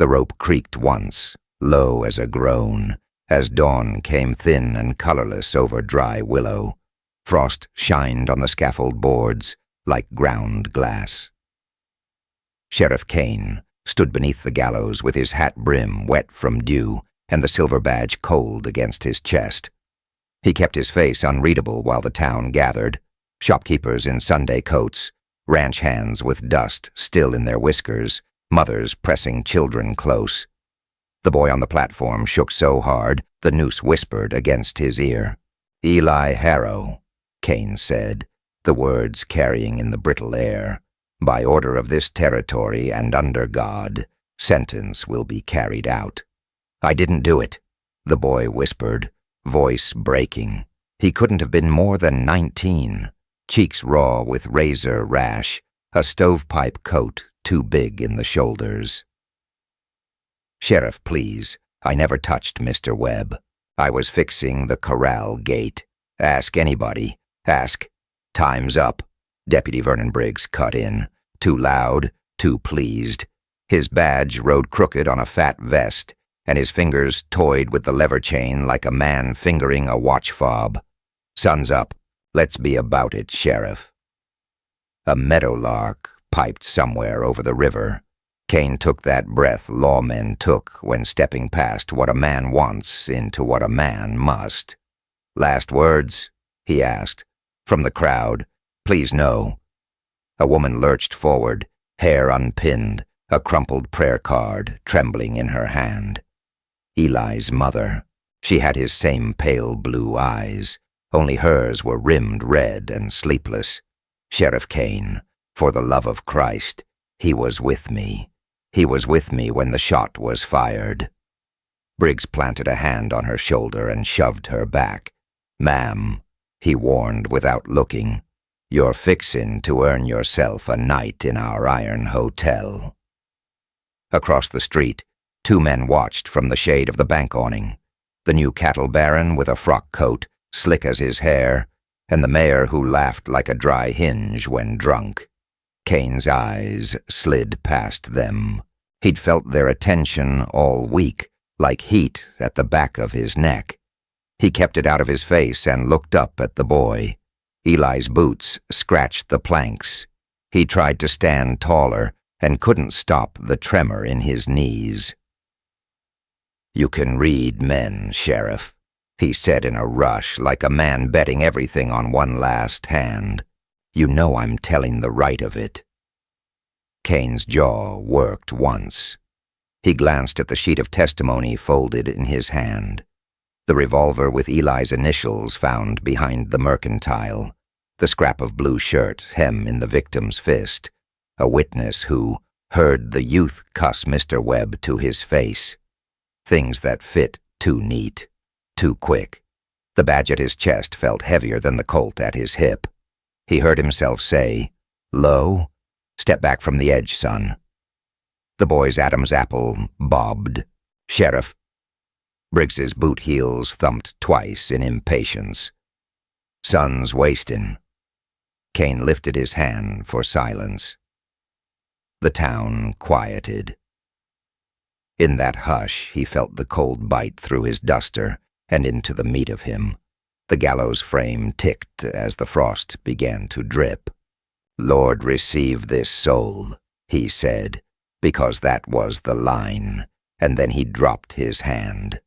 The rope creaked once, low as a groan, as dawn came thin and colorless over dry willow. Frost shined on the scaffold boards like ground glass. Sheriff Kane stood beneath the gallows with his hat brim wet from dew and the silver badge cold against his chest. He kept his face unreadable while the town gathered, shopkeepers in Sunday coats, ranch hands with dust still in their whiskers, mothers pressing children close. The boy on the platform shook so hard the noose whispered against his ear. "Eli Harrow," Kane said, the words carrying in the brittle air. "By order of this territory and under God, sentence will be carried out." "I didn't do it," the boy whispered, voice breaking. He couldn't have been more than 19, cheeks raw with razor rash, a stovepipe coat too big in the shoulders. "Sheriff, please, I never touched Mr. Webb. I was fixing the corral gate. Ask anybody. Ask." "Time's up," Deputy Vernon Briggs cut in, too loud, too pleased. His badge rode crooked on a fat vest, and his fingers toyed with the lever chain like a man fingering a watch fob. "Sun's up. Let's be about it, Sheriff." A meadowlark piped somewhere over the river. Kane took that breath lawmen took when stepping past what a man wants into what a man must. "Last words?" he asked. From the crowd, "Please no." A woman lurched forward, hair unpinned, a crumpled prayer card trembling in her hand. Eli's mother. She had his same pale blue eyes, only hers were rimmed red and sleepless. "Sheriff Kane, for the love of Christ, he was with me. He was with me when the shot was fired." Briggs planted a hand on her shoulder and shoved her back. "Ma'am," he warned without looking, "you're fixin' to earn yourself a night in our iron hotel." Across the street, two men watched from the shade of the bank awning. The new cattle baron with a frock coat, slick as his hair, and the mayor who laughed like a dry hinge when drunk. Kane's eyes slid past them. He'd felt their attention all week, like heat at the back of his neck. He kept it out of his face and looked up at the boy. Eli's boots scratched the planks. He tried to stand taller and couldn't stop the tremor in his knees. "You can read men, Sheriff," he said in a rush, like a man betting everything on one last hand. "You know I'm telling the right of it." Kane's jaw worked once. He glanced at the sheet of testimony folded in his hand. The revolver with Eli's initials found behind the mercantile, the scrap of blue shirt hem in the victim's fist, a witness who heard the youth cuss Mr. Webb to his face. Things that fit too neat, too quick. The badge at his chest felt heavier than the colt at his hip. He heard himself say, "Low? Step back from the edge, son." The boy's Adam's apple bobbed. "Sheriff." Briggs's boot heels thumped twice in impatience. "Sun's wastin'." Kane lifted his hand for silence. The town quieted. In that hush, he felt the cold bite through his duster and into the meat of him. The gallows frame ticked as the frost began to drip. "Lord, receive this soul," he said, because that was the line, and then he dropped his hand.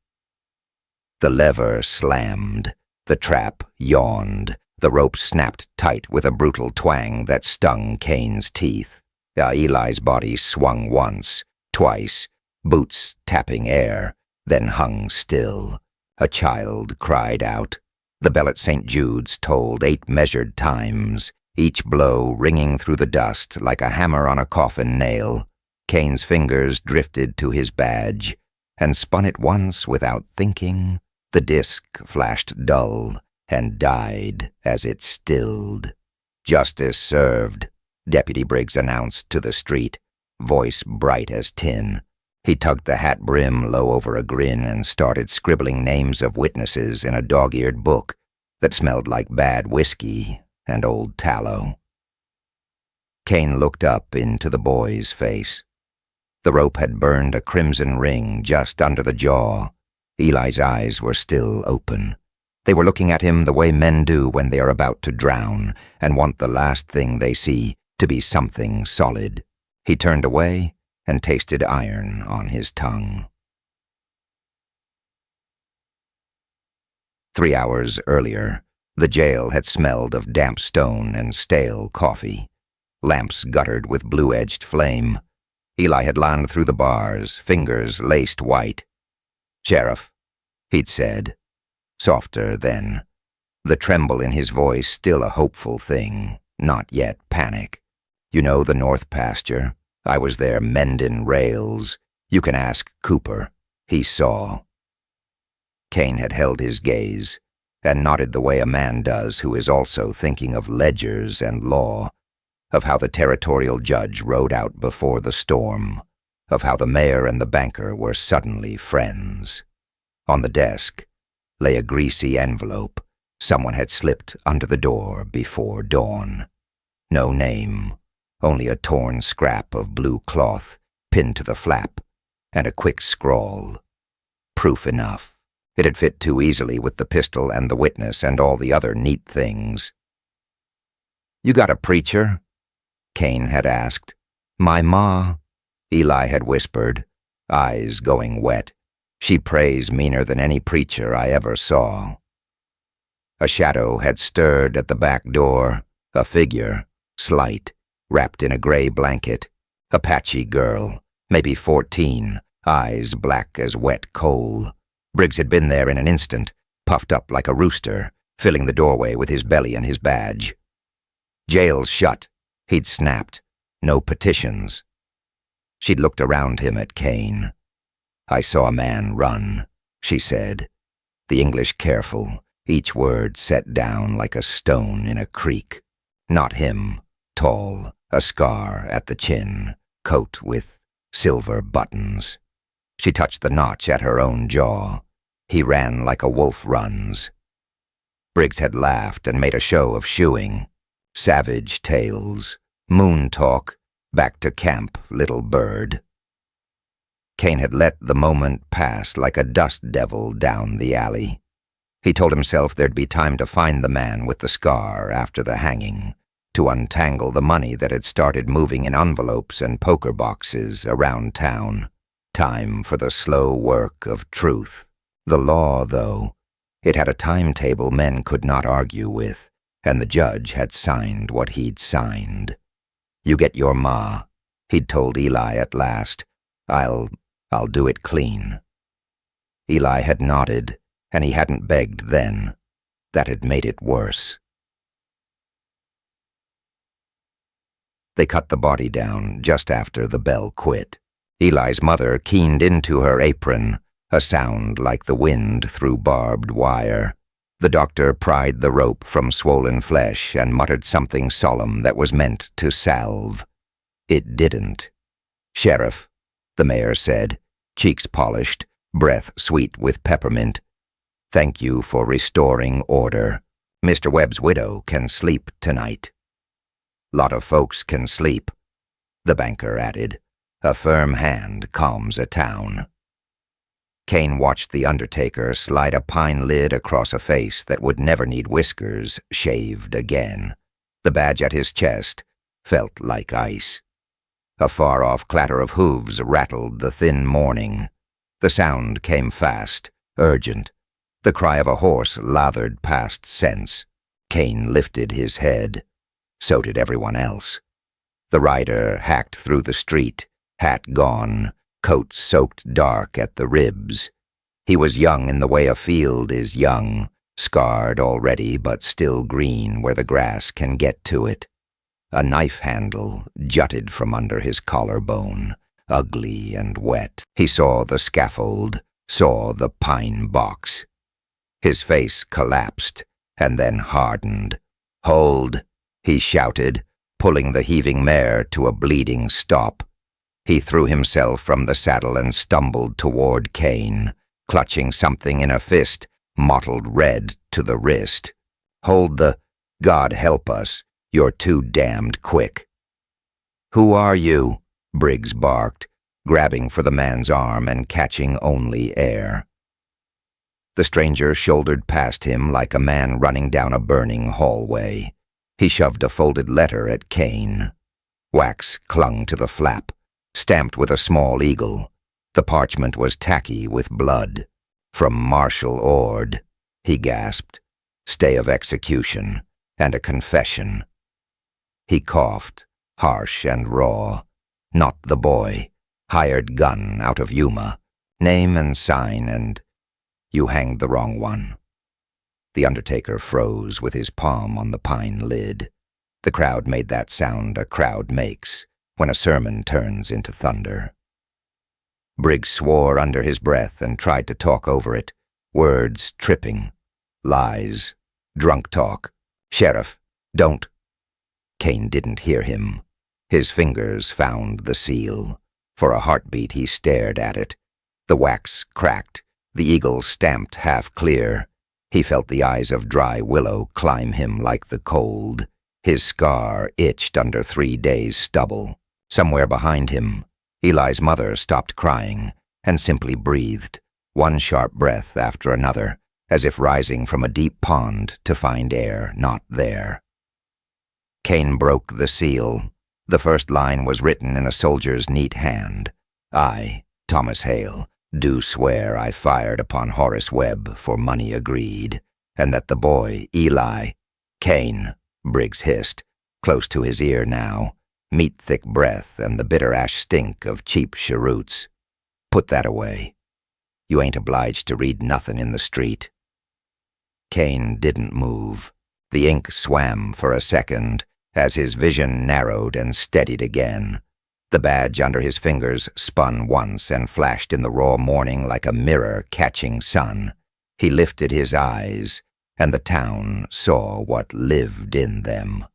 The lever slammed, the trap yawned, the rope snapped tight with a brutal twang that stung Kane's teeth. Eli's body swung once, twice, boots tapping air, then hung still. A child cried out. The bell at St. Jude's tolled 8 measured times, each blow ringing through the dust like a hammer on a coffin nail. Kane's fingers drifted to his badge and spun it once without thinking. The disk flashed dull and died as it stilled. "Justice served," Deputy Briggs announced to the street, voice bright as tin. He tugged the hat brim low over a grin and started scribbling names of witnesses in a dog-eared book that smelled like bad whiskey and old tallow. Kane looked up into the boy's face. The rope had burned a crimson ring just under the jaw. Eli's eyes were still open. They were looking at him the way men do when they are about to drown and want the last thing they see to be something solid. He turned away and tasted iron on his tongue. 3 hours earlier, the jail had smelled of damp stone and stale coffee. Lamps guttered with blue-edged flame. Eli had lined through the bars, fingers laced white. "Sheriff," he'd said, softer then, the tremble in his voice still a hopeful thing, not yet panic. "You know the north pasture? I was there mendin' rails. You can ask Cooper. He saw." Kane had held his gaze and nodded the way a man does who is also thinking of ledgers and law, of how the territorial judge rode out before the storm, of how the mayor and the banker were suddenly friends. On the desk lay a greasy envelope someone had slipped under the door before dawn. No name, only a torn scrap of blue cloth pinned to the flap, and a quick scrawl. Proof enough. It had fit too easily with the pistol and the witness and all the other neat things. "You got a preacher?" Kane had asked. "My ma," Eli had whispered, eyes going wet. "She prays meaner than any preacher I ever saw." A shadow had stirred at the back door, a figure, slight, wrapped in a gray blanket, a patchy girl, maybe 14, eyes black as wet coal. Briggs had been there in an instant, puffed up like a rooster, filling the doorway with his belly and his badge. "Jail's shut," he'd snapped. "No petitions." She'd looked around him at Kane. "I saw a man run," she said, the English careful, each word set down like a stone in a creek. Not him, tall, a scar at the chin, coat with silver buttons. She touched the notch at her own jaw. He ran like a wolf runs. Briggs had laughed and made a show of shooing. Savage tales, moon talk, back to camp, little bird. Kane had let the moment pass like a dust devil down the alley. He told himself there'd be time to find the man with the scar after the hanging, to untangle the money that had started moving in envelopes and poker boxes around town. Time for the slow work of truth. The law, though, it had a timetable men could not argue with, and the judge had signed what he'd signed. "You get your ma," he'd told Eli at last. I'll do it clean." Eli had nodded, and he hadn't begged then. That had made it worse. They cut the body down just after the bell quit. Eli's mother keened into her apron, a sound like the wind through barbed wire. The doctor pried the rope from swollen flesh and muttered something solemn that was meant to salve. It didn't. "Sheriff," the mayor said, cheeks polished, breath sweet with peppermint, "thank you for restoring order. Mr. Webb's widow can sleep tonight." "Lot of folks can sleep," the banker added. "A firm hand calms a town." Kane watched the undertaker slide a pine lid across a face that would never need whiskers shaved again. The badge at his chest felt like ice. A far-off clatter of hooves rattled the thin morning. The sound came fast, urgent. The cry of a horse lathered past sense. Kane lifted his head. So did everyone else. The rider hacked through the street, hat gone, coat soaked dark at the ribs. He was young in the way a field is young, scarred already but still green where the grass can get to it. A knife handle jutted from under his collarbone, ugly and wet. He saw the scaffold, saw the pine box. His face collapsed and then hardened. "Hold!" he shouted, pulling the heaving mare to a bleeding stop. He threw himself from the saddle and stumbled toward Kane, clutching something in a fist, mottled red to the wrist. "Hold the— God help us, you're too damned quick." "Who are you?" Briggs barked. grabbing for the man's arm and catching only air. The stranger shouldered past him like a man running down a burning hallway. He shoved a folded letter at Kane. Wax clung to the flap, stamped with a small eagle. The parchment was tacky with blood. From Marshal Ord, he gasped. Stay of execution and a confession. He coughed, harsh and raw. Not the boy. Hired gun out of Yuma. Name and sign and... You hanged the wrong one. The undertaker froze with his palm on the pine lid. The crowd made that sound a crowd makes when a sermon turns into thunder. Briggs swore under his breath and tried to talk over it, words tripping. Lies. Drunk talk. Sheriff, don't. Kane didn't hear him. His fingers found the seal. For a heartbeat he stared at it. The wax cracked. The eagle stamped half clear. He felt the eyes of dry willow climb him like the cold. His scar itched under 3 days' stubble. Somewhere behind him, Eli's mother stopped crying and simply breathed, one sharp breath after another, as if rising from a deep pond to find air not there. Kane broke the seal. The first line was written in a soldier's neat hand. I, Thomas Hale, do swear I fired upon Horace Webb for money agreed, and that the boy, Eli... Kane, Briggs hissed, close to his ear now, meat-thick breath and the bitter ash stink of cheap cheroots. Put that away. You ain't obliged to read nothin' in the street. Kane didn't move. The ink swam for a second as his vision narrowed and steadied again. The badge under his fingers spun once and flashed in the raw morning like a mirror catching sun. He lifted his eyes, and the town saw what lived in them.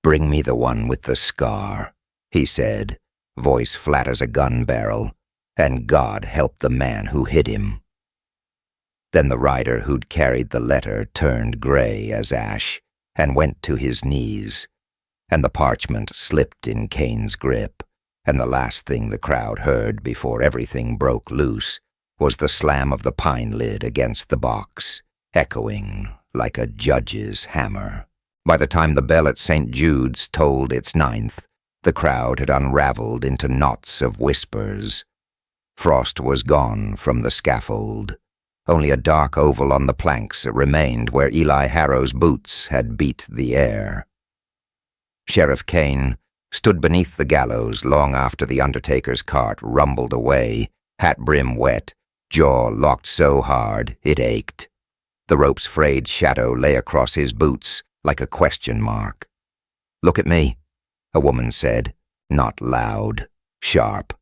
Bring me the one with the scar, he said, voice flat as a gun barrel, and God help the man who hit him. Then the rider who'd carried the letter turned gray as ash and went to his knees, and the parchment slipped in Kane's grip, and the last thing the crowd heard before everything broke loose was the slam of the pine lid against the box, echoing like a judge's hammer. By the time the bell at St. Jude's tolled its 9th, the crowd had unraveled into knots of whispers. Frost was gone from the scaffold. Only a dark oval on the planks remained where Eli Harrow's boots had beat the air. Sheriff Kane stood beneath the gallows long after the undertaker's cart rumbled away, hat brim wet, jaw locked so hard it ached. The rope's frayed shadow lay across his boots like a question mark. Look at me, a woman said, not loud, sharp.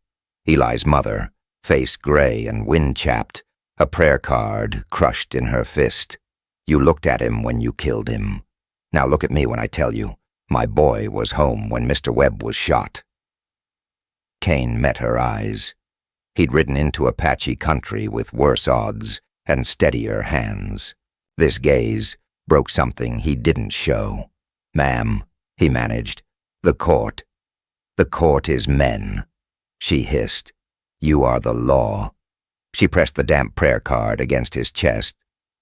Eli's mother, face gray and wind-chapped, a prayer card crushed in her fist. You looked at him when you killed him. Now look at me when I tell you, my boy was home when Mr. Webb was shot. Kane met her eyes. He'd ridden into Apache country with worse odds and steadier hands. This gaze broke something he didn't show. Ma'am, he managed, the court. The court is men, she hissed. You are the law. She pressed the damp prayer card against his chest.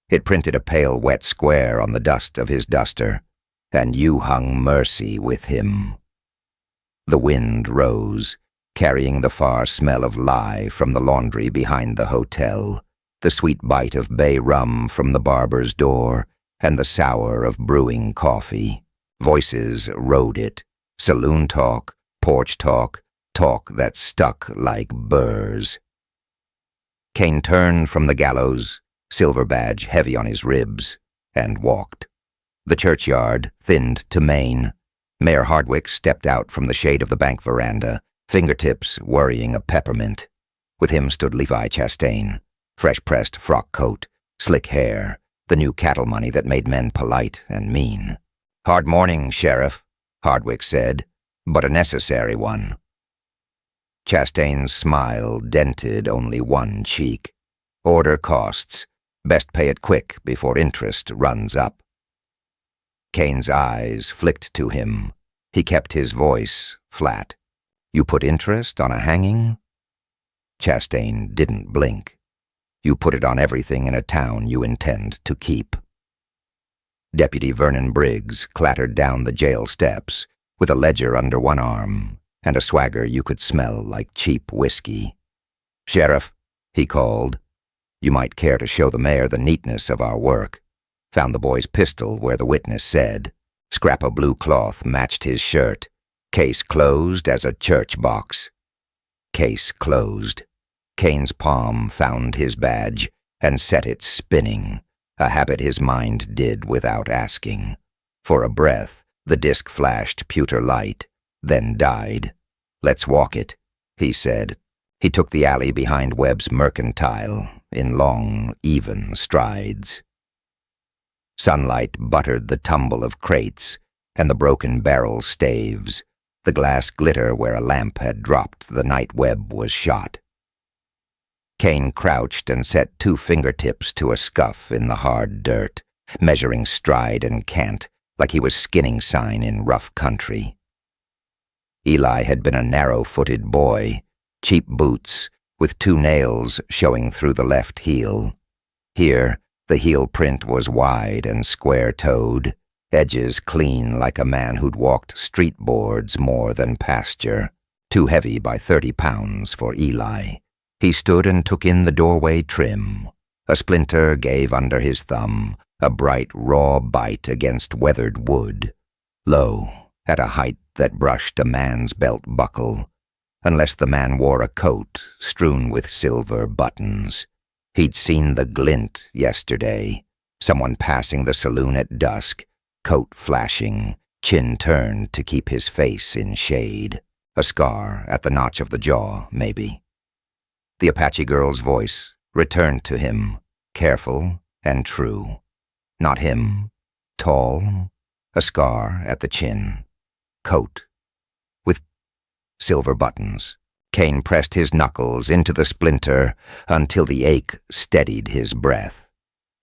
It printed a pale, wet square on the dust of his duster. And you hung mercy with him. The wind rose, carrying the far smell of lye from the laundry behind the hotel, the sweet bite of bay rum from the barber's door, and the sour of brewing coffee. Voices rode it, saloon talk, porch talk, talk that stuck like burrs. Kane turned from the gallows, silver badge heavy on his ribs, and walked. The churchyard thinned to Maine. Mayor Hardwick stepped out from the shade of the bank veranda, fingertips worrying a peppermint. With him stood Levi Chastain, fresh-pressed frock coat, slick hair, the new cattle money that made men polite and mean. Hard morning, Sheriff, Hardwick said, but a necessary one. Chastain's smile dented only one cheek. Order costs. Best pay it quick before interest runs up. Kane's eyes flicked to him. He kept his voice flat. You put interest on a hanging? Chastain didn't blink. You put it on everything in a town you intend to keep. Deputy Vernon Briggs clattered down the jail steps with a ledger under one arm and a swagger you could smell like cheap whiskey. "Sheriff," he called, "you might care to show the mayor the neatness of our work." Found the boy's pistol where the witness said. Scrap of blue cloth matched his shirt. Case closed as a church box. Case closed. Kane's palm found his badge and set it spinning, a habit his mind did without asking. For a breath, the disc flashed pewter light, then died. "Let's walk it," he said. He took the alley behind Webb's Mercantile in long, even strides. Sunlight buttered the tumble of crates and the broken barrel staves, the glass glitter where a lamp had dropped the night Webb was shot. Kane crouched and set two fingertips to a scuff in the hard dirt, measuring stride and cant like he was skinning sign in rough country. Eli had been a narrow-footed boy, cheap boots with two nails showing through the left heel. Here, the heel print was wide and square-toed, edges clean like a man who'd walked street boards more than pasture, too heavy by 30 pounds for Eli. He stood and took in the doorway trim. A splinter gave under his thumb, a bright raw bite against weathered wood, low, at a height that brushed a man's belt buckle, unless the man wore a coat strewn with silver buttons. He'd seen the glint yesterday, someone passing the saloon at dusk, coat flashing, chin turned to keep his face in shade. A scar at the notch of the jaw, maybe. The Apache girl's voice returned to him, careful and true. Not him, tall, a scar at the chin, coat, with silver buttons. Kane pressed his knuckles into the splinter until the ache steadied his breath.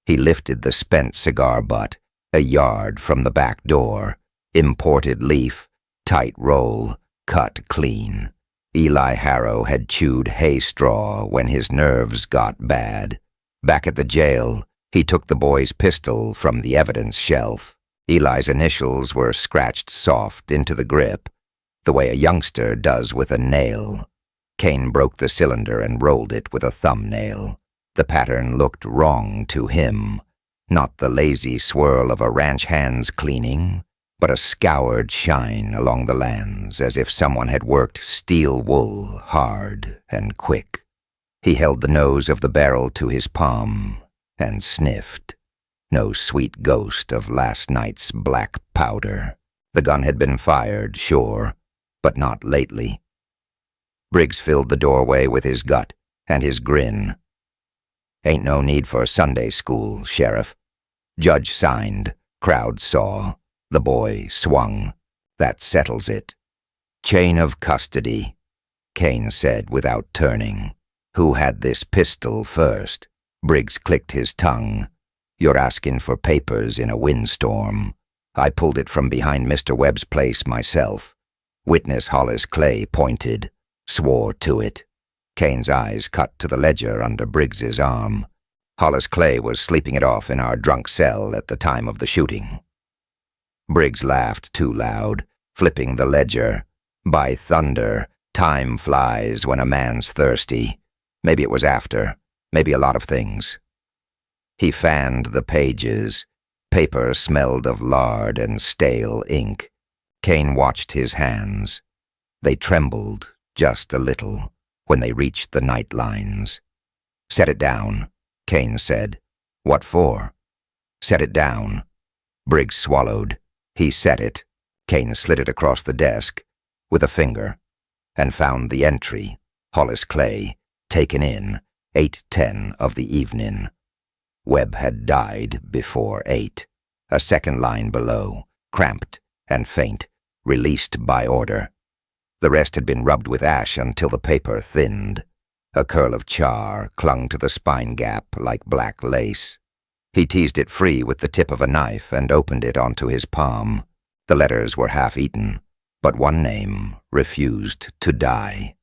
He lifted the spent cigar butt a yard from the back door, imported leaf, tight roll, cut clean. Eli Harrow had chewed hay straw when his nerves got bad. Back at the jail, he took the boy's pistol from the evidence shelf. Eli's initials were scratched soft into the grip, the way a youngster does with a nail. Kane broke the cylinder and rolled it with a thumbnail. The pattern looked wrong to him, not the lazy swirl of a ranch hand's cleaning, but a scoured shine along the lands as if someone had worked steel wool hard and quick. He held the nose of the barrel to his palm and sniffed. No sweet ghost of last night's black powder. The gun had been fired, sure, but not lately. Briggs filled the doorway with his gut and his grin. "Ain't no need for Sunday school, Sheriff." Judge signed, crowd saw. The boy swung. "That settles it." "Chain of custody," Kane said without turning. "Who had this pistol first?" Briggs clicked his tongue. "You're asking for papers in a windstorm. I pulled it from behind Mr. Webb's place myself." Witness Hollis Clay pointed, swore to it. Kane's eyes cut to the ledger under Briggs's arm. "Hollis Clay was sleeping it off in our drunk cell at the time of the shooting." Briggs laughed too loud, flipping the ledger. "By thunder, time flies when a man's thirsty. Maybe it was after, maybe a lot of things." He fanned the pages. Paper smelled of lard and stale ink. Kane watched his hands. They trembled just a little when they reached the night lines. "Set it down," Kane said. "What for?" "Set it down." Briggs swallowed. He set it. Kane slid it across the desk with a finger and found the entry, Hollis Clay, taken in, 8:10 of the evening. Webb had died before 8. A second line below, cramped and faint, released by order. The rest had been rubbed with ash until the paper thinned. A curl of char clung to the spine gap like black lace. He teased it free with the tip of a knife and opened it onto his palm. The letters were half-eaten, But one name refused to die.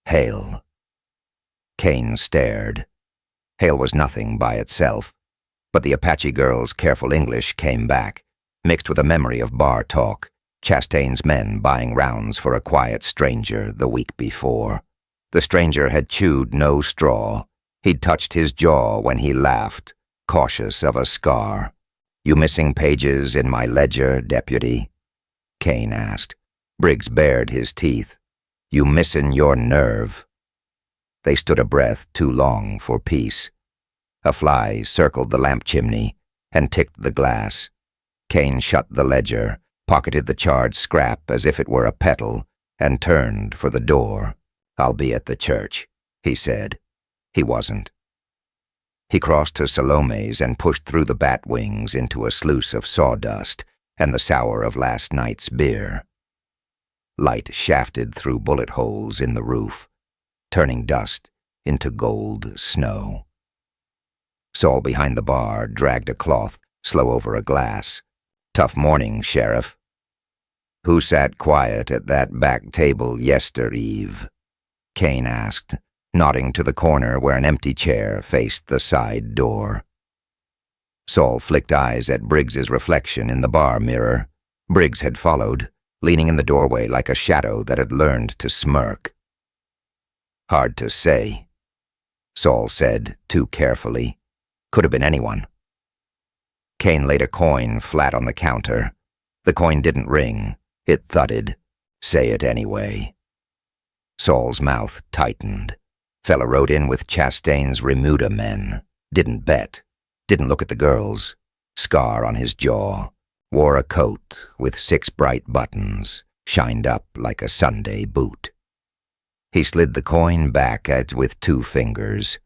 Hale. Kane stared. Hale was nothing by itself, but the Apache girl's careful English came back, mixed with a memory of bar talk, Chastain's men buying rounds for a quiet stranger the week before. The stranger had chewed no straw. He'd touched his jaw when he laughed, cautious of a scar. "You missing pages in my ledger, deputy?" Kane asked. Briggs bared his teeth. "You missin' your nerve." They stood a breath too long for peace. A fly circled the lamp chimney and ticked the glass. Kane shut the ledger, pocketed the charred scrap as if it were a petal, and turned for the door. "I'll be at the church," he said. He wasn't. He crossed to Salome's and pushed through the bat wings into a sluice of sawdust and the sour of last night's beer. Light shafted through bullet holes in the roof, turning dust into gold snow. Saul behind the bar dragged a cloth slow over a glass. "Tough morning, Sheriff." "Who sat quiet at that back table yester-eve?" Kane asked, nodding to the corner where an empty chair faced the side door. Saul flicked eyes at Briggs's reflection in the bar mirror. Briggs had followed, leaning in the doorway like a shadow that had learned to smirk. "Hard to say," Saul said, too carefully. "Could have been anyone." Kane laid a coin flat on the counter. The coin didn't ring. It thudded. "Say it anyway." Saul's mouth tightened. Fella rode in with Chastain's Remuda men. Didn't bet. Didn't look at the girls. Scar on his jaw. Wore a coat with 6 bright buttons, shined up like a Sunday boot. He slid the coin back with 2 fingers.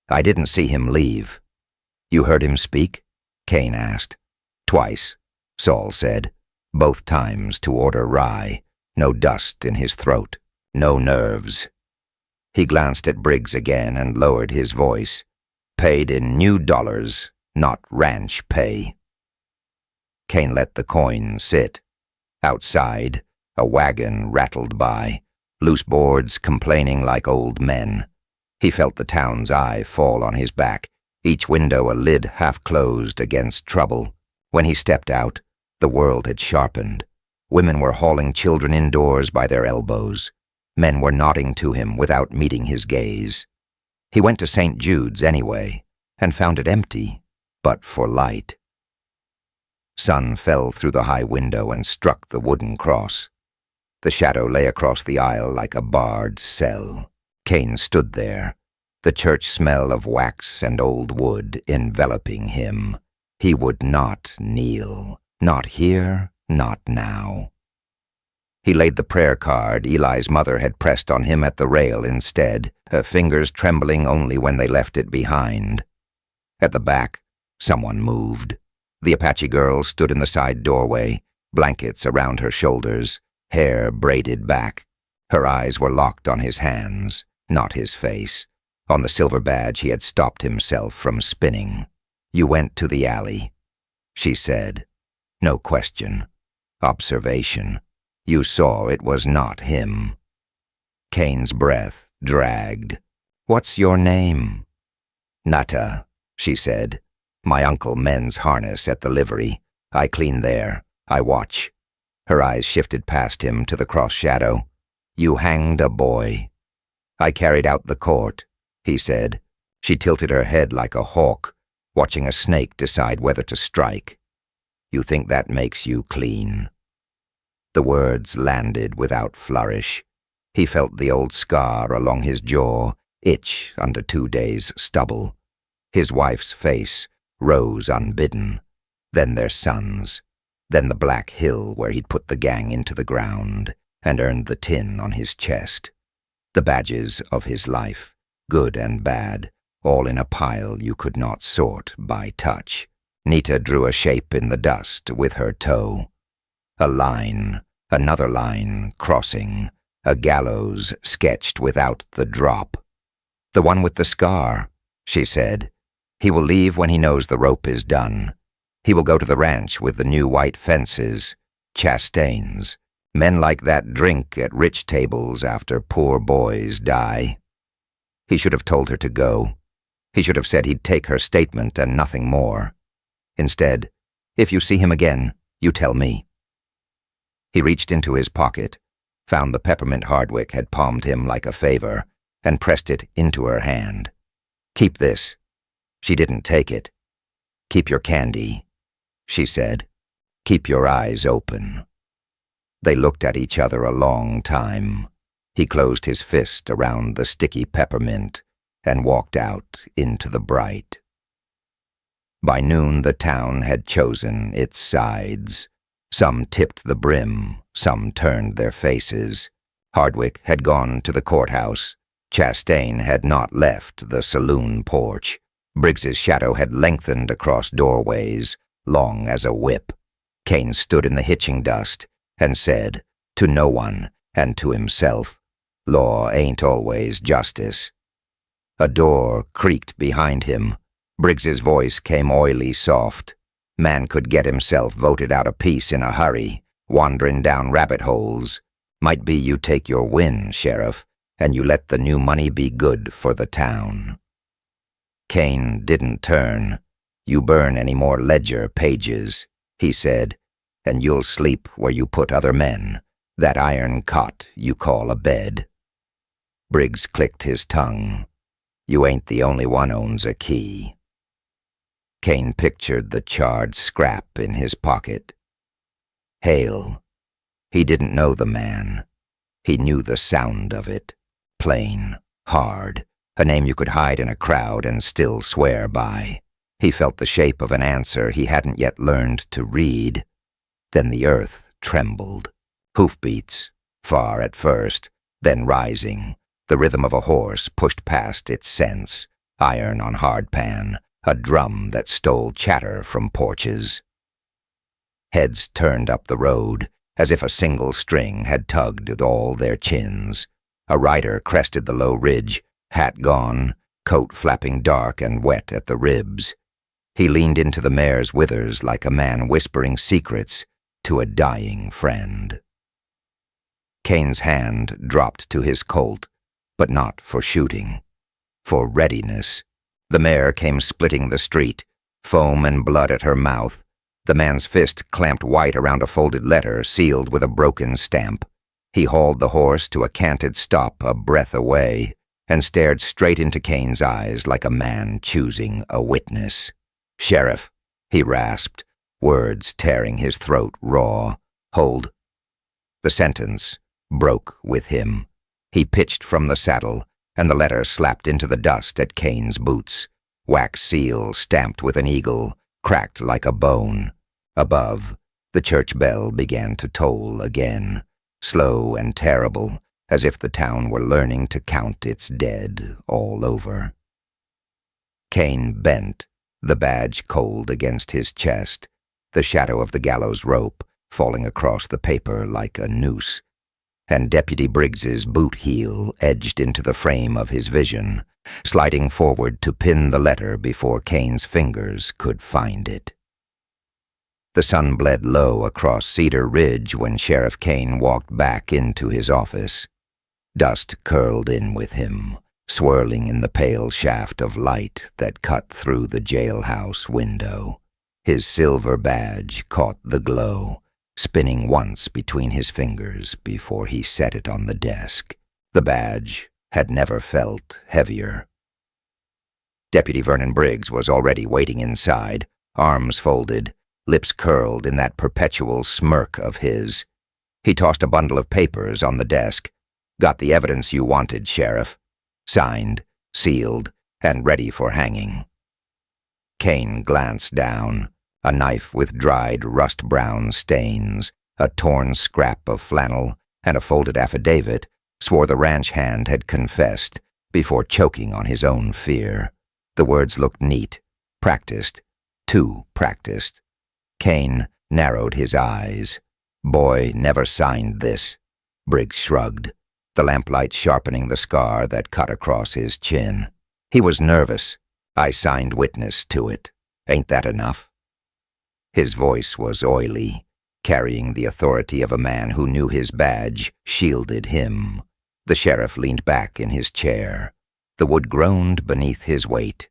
"I didn't see him leave." "You heard him speak?" Kane asked. "Twice," Saul said. "Both times to order rye. No dust in his throat. No nerves." He glanced at Briggs again and lowered his voice. "Paid in new dollars, not ranch pay." Kane let the coin sit. Outside, a wagon rattled by, loose boards complaining like old men. He felt the town's eye fall on his back, each window a lid half-closed against trouble. When he stepped out, the world had sharpened. Women were hauling children indoors by their elbows. Men were nodding to him without meeting his gaze. He went to St. Jude's anyway, and found it empty, but for light. Sun fell through the high window and struck the wooden cross. The shadow lay across the aisle like a barred cell. Kane stood there, the church smell of wax and old wood enveloping him. He would not kneel, not here, not now. He laid the prayer card Eli's mother had pressed on him at the rail instead, her fingers trembling only when they left it behind. At the back, someone moved. The Apache girl stood in the side doorway, blankets around her shoulders, hair braided back. Her eyes were locked on his hands, not his face. On the silver badge he had stopped himself from spinning. "You went to the alley," she said. No question. Observation. You saw it was not him. Kane's breath dragged. "What's your name?" "Nata," she said. "My uncle mends harness at the livery. I clean there. I watch." Her eyes shifted past him to the cross shadow. "You hanged a boy." "I carried out the court," he said. She tilted her head like a hawk, watching a snake decide whether to strike. "You think that makes you clean?" The words landed without flourish. He felt the old scar along his jaw itch under 2 days' stubble. His wife's face rose unbidden, then their son's, then the black hill where he'd put the gang into the ground and earned the tin on his chest. The badges of his life, good and bad, all in a pile you could not sort by touch. Nita drew a shape in the dust with her toe. A line, another line crossing, a gallows sketched without the drop. "The one with the scar," she said. "He will leave when he knows the rope is done. He will go to the ranch with the new white fences. Chastains. Men like that drink at rich tables after poor boys die. He should have told her to go. He should have said he'd take her statement and nothing more. Instead, if you see him again, you tell me. He reached into his pocket, found the peppermint Hardwick had palmed him like a favor, and pressed it into her hand. Keep this. She didn't take it. Keep your candy, she said. Keep your eyes open. They looked at each other a long time. He closed his fist around the sticky peppermint and walked out into the bright. By noon the town had chosen its sides. Some tipped the brim, some turned their faces. Hardwick had gone to the courthouse. Chastain had not left the saloon porch. Briggs's shadow had lengthened across doorways, long as a whip. Kane stood in the hitching dust and said, to no one and to himself, law ain't always justice. A door creaked behind him. Briggs's voice came oily soft. Man could get himself voted out of peace in a hurry, wandering down rabbit holes. Might be you take your win, Sheriff, and you let the new money be good for the town. Kane didn't turn. You burn any more ledger pages, he said, and you'll sleep where you put other men, that iron cot you call a bed. Briggs clicked his tongue. You ain't the only one owns a key. Kane pictured the charred scrap in his pocket. Hale. He didn't know the man. He knew the sound of it. Plain, hard, a name you could hide in a crowd and still swear by. He felt the shape of an answer he hadn't yet learned to read. Then the earth trembled. Hoofbeats, far at first, then rising. The rhythm of a horse pushed past its sense. Iron on hard pan, a drum that stole chatter from porches. Heads turned up the road, as if a single string had tugged at all their chins. A rider crested the low ridge, hat gone, coat flapping dark and wet at the ribs. He leaned into the mare's withers like a man whispering secrets to a dying friend. Kane's hand dropped to his Colt, but not for shooting, for readiness. The mare came splitting the street, foam and blood at her mouth. The man's fist clamped white around a folded letter sealed with a broken stamp. He hauled the horse to a canted stop a breath away and stared straight into Kane's eyes like a man choosing a witness. Sheriff, he rasped, words tearing his throat raw. Hold. The sentence broke with him. He pitched from the saddle, and the letter slapped into the dust at Kane's boots. Wax seal stamped with an eagle, cracked like a bone. Above, the church bell began to toll again, slow and terrible, as if the town were learning to count its dead all over. Kane bent, the badge cold against his chest, the shadow of the gallows rope falling across the paper like a noose, and Deputy Briggs's boot heel edged into the frame of his vision, sliding forward to pin the letter before Kane's fingers could find it. The sun bled low across Cedar Ridge when Sheriff Kane walked back into his office. Dust curled in with him, swirling in the pale shaft of light that cut through the jailhouse window. His silver badge caught the glow, spinning once between his fingers before he set it on the desk. The badge had never felt heavier. Deputy Vernon Briggs was already waiting inside, arms folded, lips curled in that perpetual smirk of his. He tossed a bundle of papers on the desk. Got the evidence you wanted, Sheriff. Signed, sealed, and ready for hanging. Kane glanced down. A knife with dried rust-brown stains, a torn scrap of flannel, and a folded affidavit swore the ranch hand had confessed before choking on his own fear. The words looked neat, practiced, too practiced. Kane narrowed his eyes. Boy never signed this. Briggs shrugged, the lamplight sharpening the scar that cut across his chin. He was nervous. I signed witness to it. Ain't that enough? His voice was oily. carrying the authority of a man who knew his badge shielded him. The sheriff leaned back in his chair. The wood groaned beneath his weight.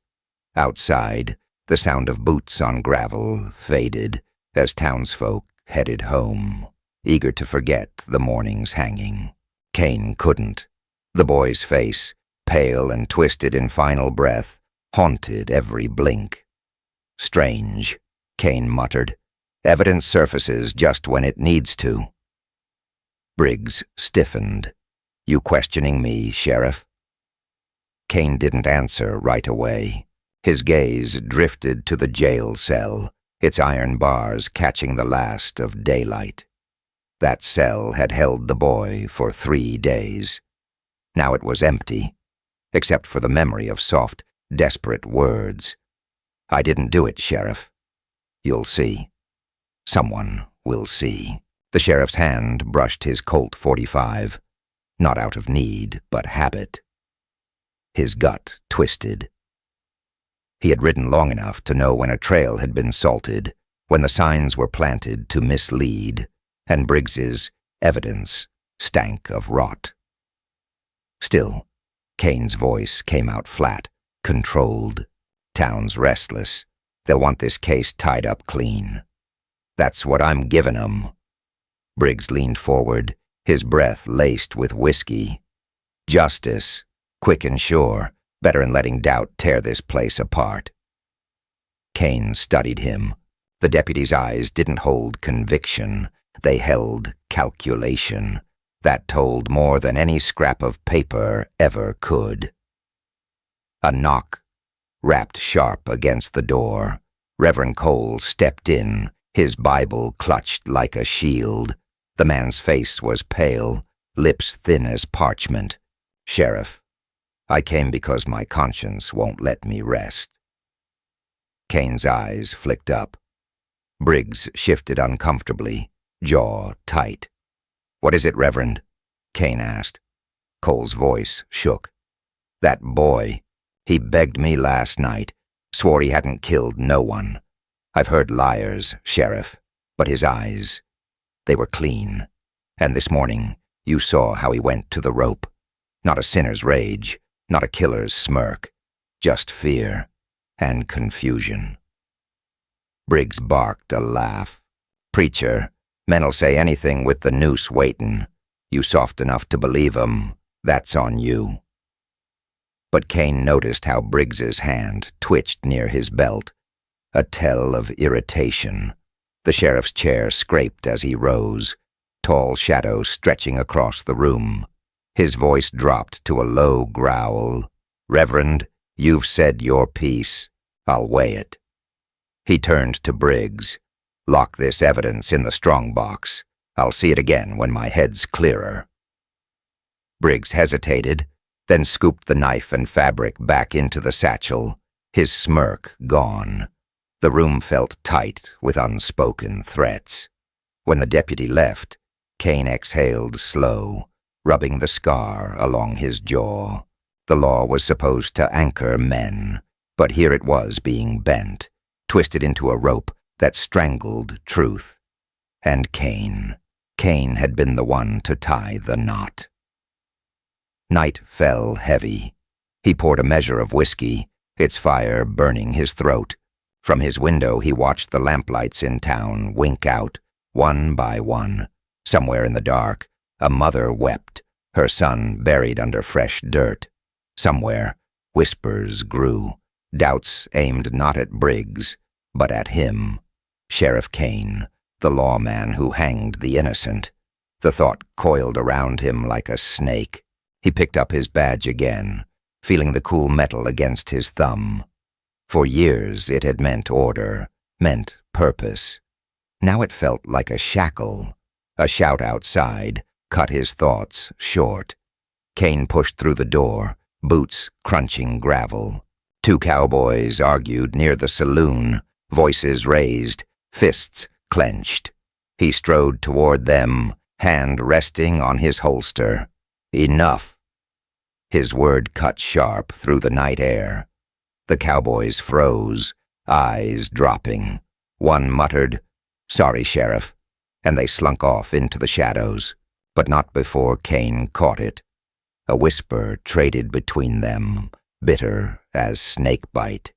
Outside, the sound of boots on gravel faded as townsfolk headed home, eager to forget the morning's hanging. Kane couldn't. The boy's face, pale and twisted in final breath, haunted every blink. "Strange," Kane muttered. "Evidence surfaces just when it needs to." Briggs stiffened. "You questioning me, Sheriff?" Kane didn't answer right away. His gaze drifted to the jail cell, its iron bars catching the last of daylight. That cell had held the boy for 3 days. Now it was empty, except for the memory of soft, desperate words. "I didn't do it, Sheriff. You'll see. Someone will see." The sheriff's hand brushed his Colt .45, not out of need, but habit. His gut twisted. He had ridden long enough to know when a trail had been salted, when the signs were planted to mislead, and Briggs's evidence stank of rot. Still, Kane's voice came out flat, controlled. "Town's restless. They'll want this case tied up clean. That's what I'm giving 'em." Briggs leaned forward, his breath laced with whiskey. "Justice, quick and sure, better than letting doubt tear this place apart." Kane studied him. The deputy's eyes didn't hold conviction. They held calculation. That told more than any scrap of paper ever could. A knock rapped sharp against the door. Reverend Cole stepped in, his Bible clutched like a shield. The man's face was pale, lips thin as parchment. "Sheriff, I came because my conscience won't let me rest." Kane's eyes flicked up. Briggs shifted uncomfortably, jaw tight. "What is it, Reverend?" Kane asked. Cole's voice shook. "That boy, he begged me last night, swore he hadn't killed no one. I've heard liars, Sheriff, but his eyes, they were clean. And this morning, you saw how he went to the rope. Not a sinner's rage, not a killer's smirk, just fear and confusion." Briggs barked a laugh. "Preacher, men'll say anything with the noose waitin'. You soft enough to believe 'em, that's on you." But Kane noticed how Briggs's hand twitched near his belt, a tell of irritation. The sheriff's chair scraped as he rose, tall shadow stretching across the room. His voice dropped to a low growl. "Reverend, you've said your piece. I'll weigh it." He turned to Briggs. "Lock this evidence in the strong box. I'll see it again when my head's clearer." Briggs hesitated, then scooped the knife and fabric back into the satchel, his smirk gone. The room felt tight with unspoken threats. When the deputy left, Kane exhaled slow, rubbing the scar along his jaw. The law was supposed to anchor men, but here it was being bent, twisted into a rope that strangled truth. And Kane had been the one to tie the knot. Night fell heavy. He poured a measure of whiskey, its fire burning his throat. From his window he watched the lamplights in town wink out, one by one. Somewhere in the dark, a mother wept, her son buried under fresh dirt. Somewhere, whispers grew, doubts aimed not at Briggs, but at him, Sheriff Kane, the lawman who hanged the innocent. The thought coiled around him like a snake. He picked up his badge again, feeling the cool metal against his thumb. For years it had meant order, meant purpose. Now it felt like a shackle. A shout outside cut his thoughts short. Kane pushed through the door, boots crunching gravel. 2 cowboys argued near the saloon, voices raised, fists clenched. He strode toward them, hand resting on his holster. "Enough." His word cut sharp through the night air. The cowboys froze, eyes dropping. One muttered, "Sorry, Sheriff." and they slunk off into the shadows, but not before Kane caught it. A whisper traded between them, bitter as snakebite.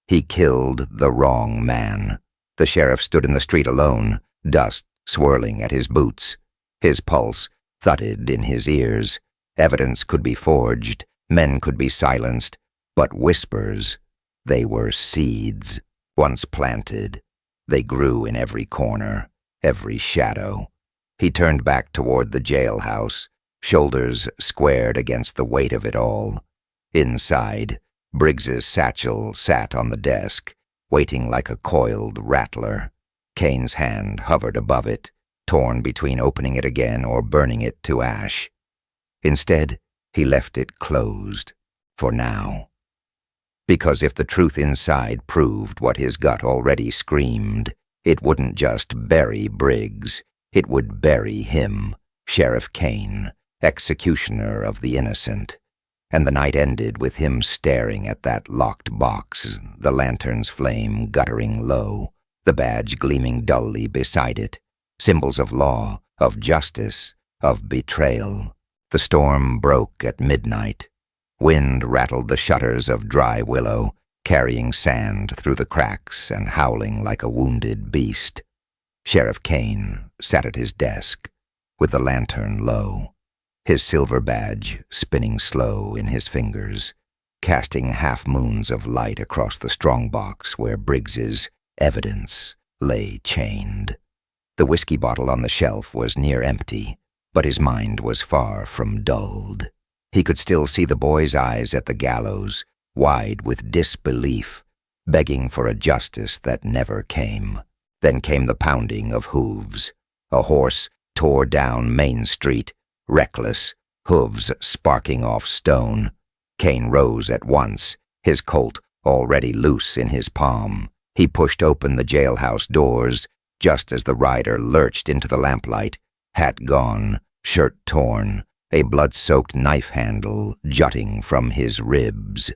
He killed the wrong man. The sheriff stood in the street alone, dust swirling at his boots. His pulse thudded in his ears. Evidence could be forged, men could be silenced, but whispers, they were seeds. Once planted, they grew in every corner, every shadow. He turned back toward the jailhouse, shoulders squared against the weight of it all. Inside, Briggs's satchel sat on the desk, waiting like a coiled rattler. Kane's hand hovered above it, torn between opening it again or burning it to ash. Instead, he left it closed, for now. Because if the truth inside proved what his gut already screamed, it wouldn't just bury Briggs, it would bury him, Sheriff Kane, executioner of the innocent. And the night ended with him staring at that locked box, the lantern's flame guttering low, the badge gleaming dully beside it, symbols of law, of justice, of betrayal. The storm broke at midnight. Wind rattled the shutters of dry willow, carrying sand through the cracks and howling like a wounded beast. Sheriff Kane sat at his desk, with the lantern low, his silver badge spinning slow in his fingers, casting half-moons of light across the strongbox where Briggs's evidence lay chained. The whiskey bottle on the shelf was near empty, but his mind was far from dulled. He could still see the boy's eyes at the gallows, wide with disbelief, begging for a justice that never came. Then came the pounding of hooves. A horse tore down Main Street, reckless, hooves sparking off stone. Kane rose at once, his Colt already loose in his palm. He pushed open the jailhouse doors, just as the rider lurched into the lamplight, hat gone, shirt torn, a blood-soaked knife handle jutting from his ribs.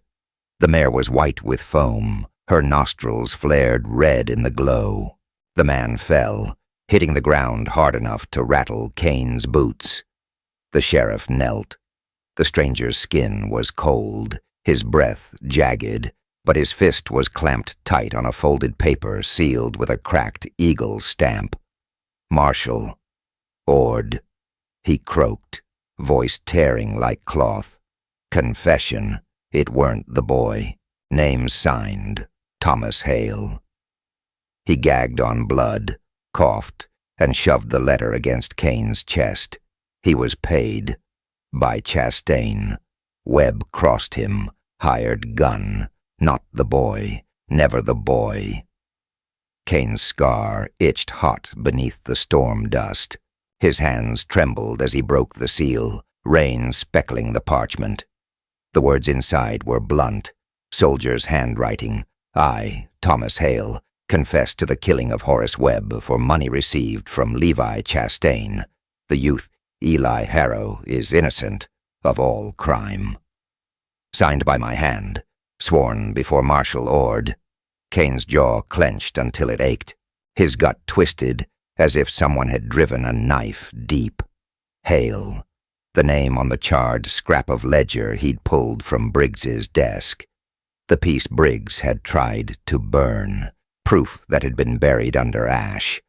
The mare was white with foam, her nostrils flared red in the glow. The man fell, hitting the ground hard enough to rattle Kane's boots. The sheriff knelt. The stranger's skin was cold, his breath jagged, but his fist was clamped tight on a folded paper sealed with a cracked eagle stamp. Marshal. Ord. He croaked, voice tearing like cloth. Confession. It weren't the boy. Name signed. Thomas Hale. He gagged on blood, coughed, and shoved the letter against Kane's chest. He was paid. By Chastain. Webb crossed him, hired gun. Not the boy, never the boy. Kane's scar itched hot beneath the storm dust. His hands trembled as he broke the seal, rain speckling the parchment. The words inside were blunt, soldier's handwriting. I, Thomas Hale, confess to the killing of Horace Webb for money received from Levi Chastain. The youth, Eli Harrow, is innocent of all crime. Signed by my hand, sworn before Marshal Ord. Kane's jaw clenched until it ached, his gut twisted as if someone had driven a knife deep. Hale, the name on the charred scrap of ledger he'd pulled from Briggs's desk. The piece Briggs had tried to burn, proof that had been buried under ash.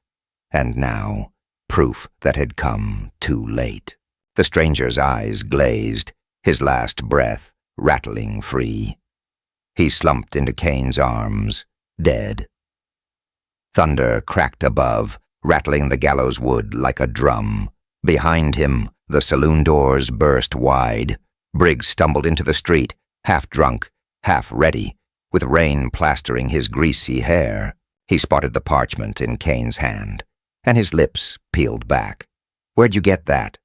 And now, proof that had come too late. The stranger's eyes glazed, his last breath rattling free. He slumped into Kane's arms, dead. Thunder cracked above, rattling the gallows wood like a drum. Behind him, the saloon doors burst wide. Briggs stumbled into the street, half drunk, half ready, with rain plastering his greasy hair. He spotted the parchment in Kane's hand, and his lips peeled back. Where'd you get that?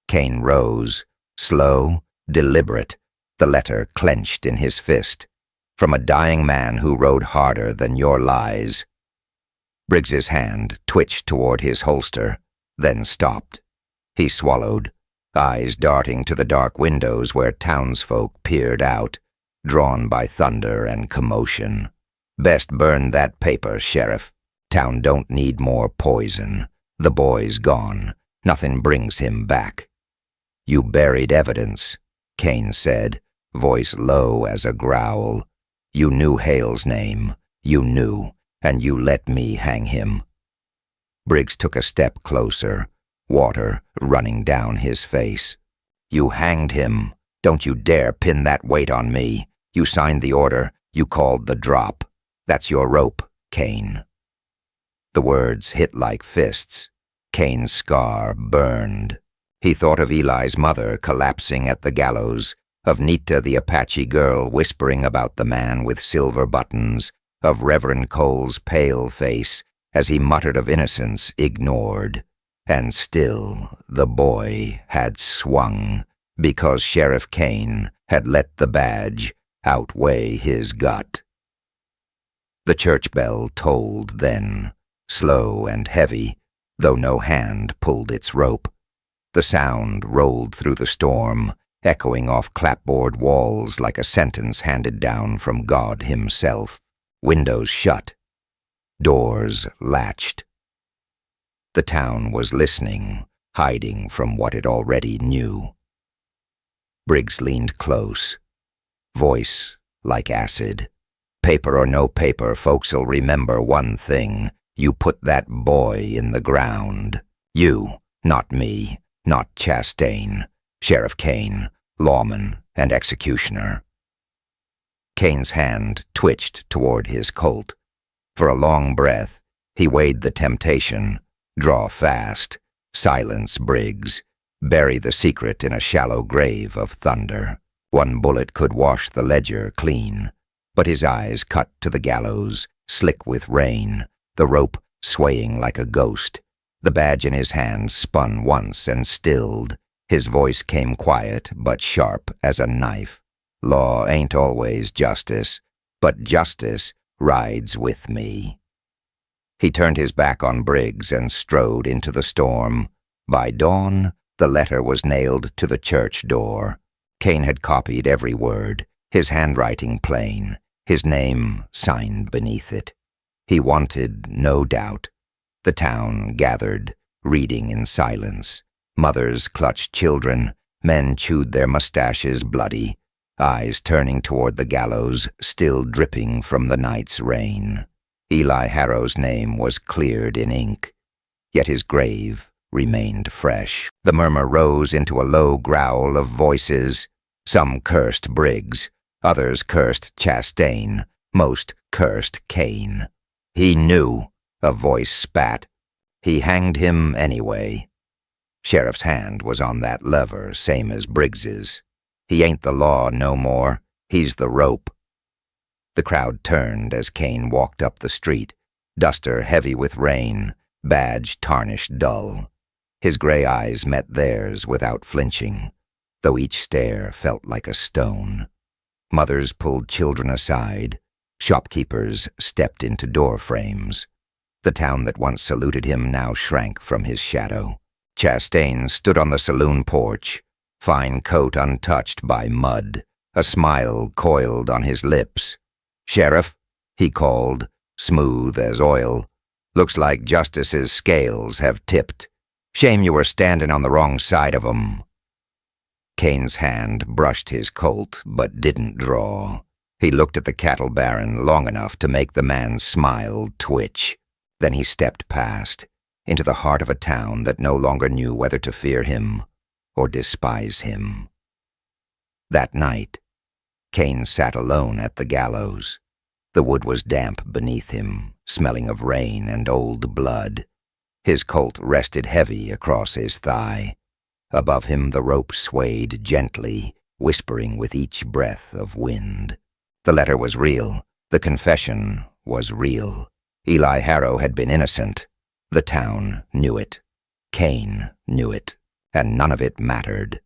Kane rose, slow, deliberate, the letter clenched in his fist. From a dying man who rode harder than your lies. Briggs's hand twitched toward his holster, then stopped. He swallowed, eyes darting to the dark windows where townsfolk peered out, drawn by thunder and commotion. Best burn that paper, Sheriff. Town don't need more poison. The boy's gone. Nothing brings him back. You buried evidence, Kane said, voice low as a growl. You knew Hale's name. You knew, and you let me hang him. Briggs took a step closer, water running down his face. You hanged him. Don't you dare pin that weight on me. You signed the order. You called the drop. That's your rope, Kane. The words hit like fists. Kane's scar burned. He thought of Eli's mother collapsing at the gallows, of Nita the Apache girl whispering about the man with silver buttons, of Reverend Cole's pale face as he muttered of innocence ignored. And still the boy had swung, because Sheriff Kane had let the badge outweigh his gut. The church bell tolled then, slow and heavy, though no hand pulled its rope. The sound rolled through the storm, echoing off clapboard walls like a sentence handed down from God himself. Windows shut. Doors latched. The town was listening, hiding from what it already knew. Briggs leaned close. Voice like acid. Paper or no paper, folks'll remember one thing. You put that boy in the ground. You, not me, not Chastain, Sheriff Kane, lawman, and executioner. Kane's hand twitched toward his Colt. For a long breath, he weighed the temptation. Draw fast. Silence, Briggs. Bury the secret in a shallow grave of thunder. One bullet could wash the ledger clean. But his eyes cut to the gallows, slick with rain, the rope swaying like a ghost. The badge in his hand spun once and stilled. His voice came quiet but sharp as a knife. Law ain't always justice, but justice rides with me. He turned his back on Briggs and strode into the storm. By dawn, the letter was nailed to the church door. Kane had copied every word, his handwriting plain, his name signed beneath it. He wanted no doubt. The town gathered, reading in silence. Mothers clutched children, men chewed their mustaches bloody, eyes turning toward the gallows, still dripping from the night's rain. Eli Harrow's name was cleared in ink, yet his grave remained fresh. The murmur rose into a low growl of voices. Some cursed Briggs, others cursed Chastain, most cursed Kane. He knew, a voice spat. He hanged him anyway. Sheriff's hand was on that lever, same as Briggs's. He ain't the law no more, he's the rope. The crowd turned as Kane walked up the street, duster heavy with rain, badge tarnished dull. His gray eyes met theirs without flinching, though each stare felt like a stone. Mothers pulled children aside. Shopkeepers stepped into door frames. The town that once saluted him now shrank from his shadow. Chastain stood on the saloon porch, fine coat untouched by mud, a smile coiled on his lips. "Sheriff," he called, smooth as oil. "Looks like justice's scales have tipped. Shame you were standing on the wrong side of 'em." Kane's hand brushed his Colt, but didn't draw. He looked at the cattle baron long enough to make the man's smile twitch. Then he stepped past, into the heart of a town that no longer knew whether to fear him or despise him. That night, Kane sat alone at the gallows. The wood was damp beneath him, smelling of rain and old blood. His Colt rested heavy across his thigh. Above him the rope swayed gently, whispering with each breath of wind. The letter was real. The confession was real. Eli Harrow had been innocent. The town knew it. Kane knew it. And none of it mattered,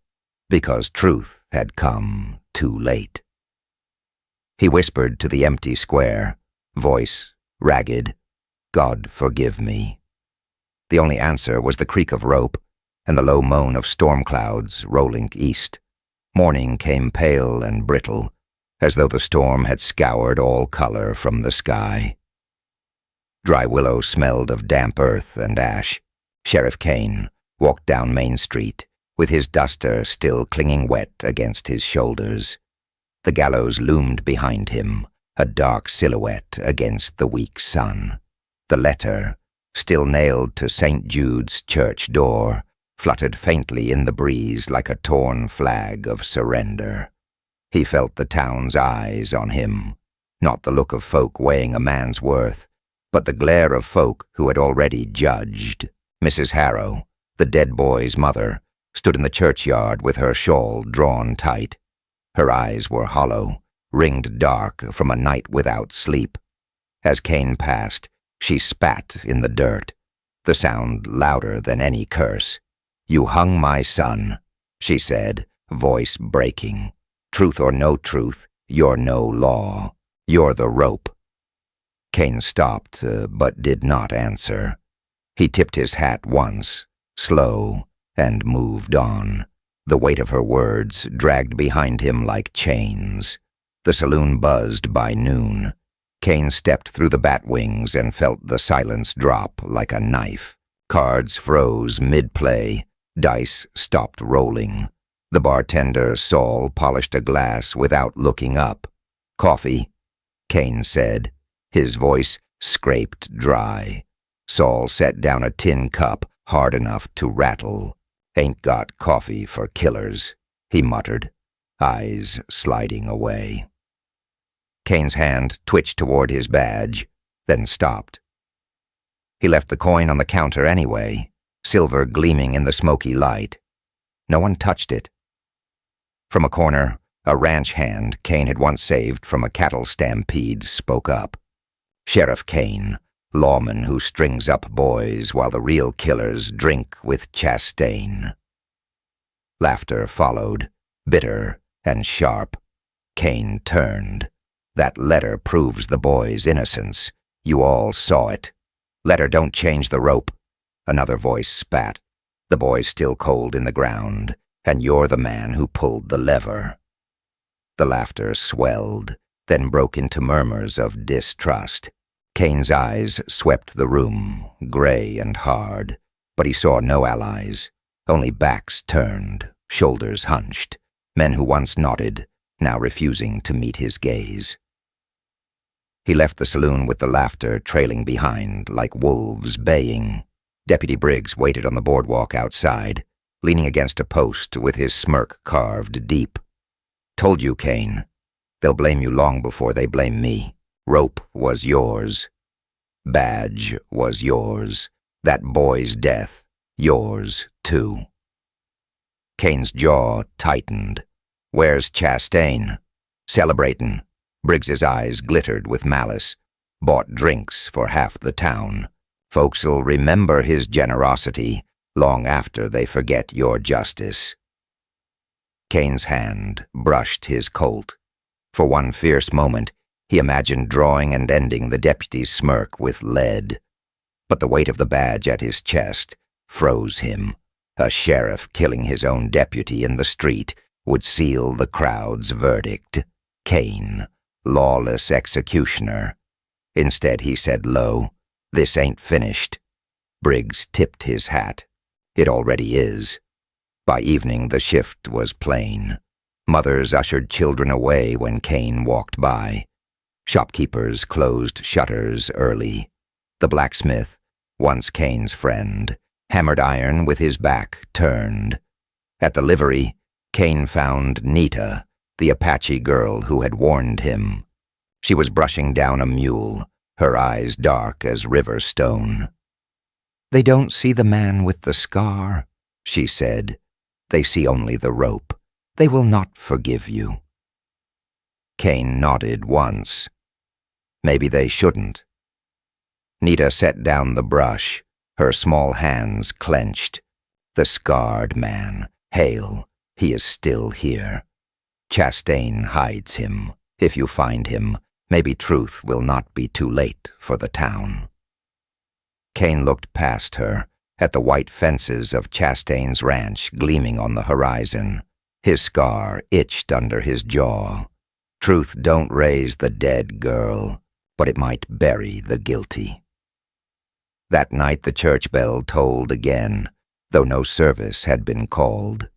because truth had come too late. He whispered to the empty square, voice ragged, "God forgive me." The only answer was the creak of rope and the low moan of storm clouds rolling east. Morning came pale and brittle, as though the storm had scoured all color from the sky. Dry willow smelled of damp earth and ash. Sheriff Kane walked down Main Street, with his duster still clinging wet against his shoulders. The gallows loomed behind him, a dark silhouette against the weak sun. The letter, still nailed to St. Jude's church door, fluttered faintly in the breeze like a torn flag of surrender. He felt the town's eyes on him, not the look of folk weighing a man's worth, but the glare of folk who had already judged. Mrs. Harrow, the dead boy's mother, stood in the churchyard with her shawl drawn tight. Her eyes were hollow, ringed dark from a night without sleep. As Kane passed, she spat in the dirt, the sound louder than any curse. "You hung my son," she said, voice breaking. "Truth or no truth, you're no law. You're the rope." Kane stopped, but did not answer. He tipped his hat once, slow, and moved on. The weight of her words dragged behind him like chains. The saloon buzzed by noon. Kane stepped through the bat wings and felt the silence drop like a knife. Cards froze mid-play. Dice stopped rolling. The bartender, Saul, polished a glass without looking up. "Coffee," Kane said. His voice scraped dry. Saul set down a tin cup hard enough to rattle. "Ain't got coffee for killers," he muttered, eyes sliding away. Kane's hand twitched toward his badge, then stopped. He left the coin on the counter anyway, silver gleaming in the smoky light. No one touched it. From a corner, a ranch hand Kane had once saved from a cattle stampede spoke up. "Sheriff Kane, lawman who strings up boys while the real killers drink with Chastain." Laughter followed, bitter and sharp. Kane turned. "That letter proves the boy's innocence. You all saw it. Letter don't change the rope." Another voice spat. "The boy's still cold in the ground, and you're the man who pulled the lever." The laughter swelled, then broke into murmurs of distrust. Kane's eyes swept the room, gray and hard, but he saw no allies, only backs turned, shoulders hunched, men who once nodded, now refusing to meet his gaze. He left the saloon with the laughter trailing behind like wolves baying. Deputy Briggs waited on the boardwalk outside, leaning against a post with his smirk carved deep. "Told you, Kane. They'll blame you long before they blame me. Rope was yours. Badge was yours. That boy's death, yours too." Kane's jaw tightened. "Where's Chastain?" "Celebratin'." Briggs's eyes glittered with malice. "Bought drinks for half the town. Folks'll remember his generosity long after they forget your justice." Kane's hand brushed his Colt. For one fierce moment, he imagined drawing and ending the deputy's smirk with lead. But the weight of the badge at his chest froze him. A sheriff killing his own deputy in the street would seal the crowd's verdict. Kane, lawless executioner. Instead, he said low, "This ain't finished." Briggs tipped his hat. "It already is." By evening, the shift was plain. Mothers ushered children away when Kane walked by. Shopkeepers closed shutters early. The blacksmith, once Kane's friend, hammered iron with his back turned. At the livery, Kane found Nita, the Apache girl who had warned him. She was brushing down a mule, her eyes dark as river stone. "They don't see the man with the scar," she said. "They see only the rope. They will not forgive you." Kane nodded once. Maybe they shouldn't. Nita set down the brush, her small hands clenched. "The scarred man, hail, he is still here. Chastain hides him. If you find him, maybe truth will not be too late for the town." Kane looked past her, at the white fences of Chastain's ranch gleaming on the horizon. His scar itched under his jaw. Truth don't raise the dead girl, but it might bury the guilty. That night the church bell tolled again, though no service had been called.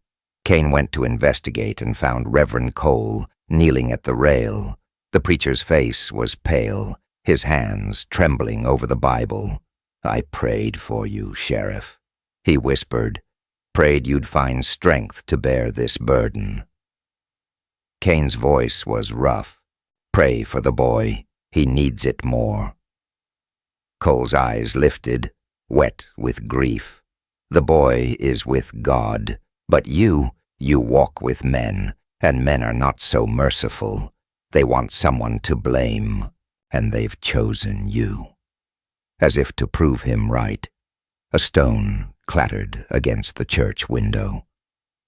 Kane went to investigate and found Reverend Cole kneeling at the rail. The preacher's face was pale, his hands trembling over the Bible. "I prayed for you, Sheriff," he whispered. "Prayed you'd find strength to bear this burden." Kane's voice was rough. "Pray for the boy. He needs it more." Cole's eyes lifted, wet with grief. "The boy is with God, but you walk with men, and men are not so merciful. They want someone to blame, and they've chosen you." As if to prove him right, a stone clattered against the church window.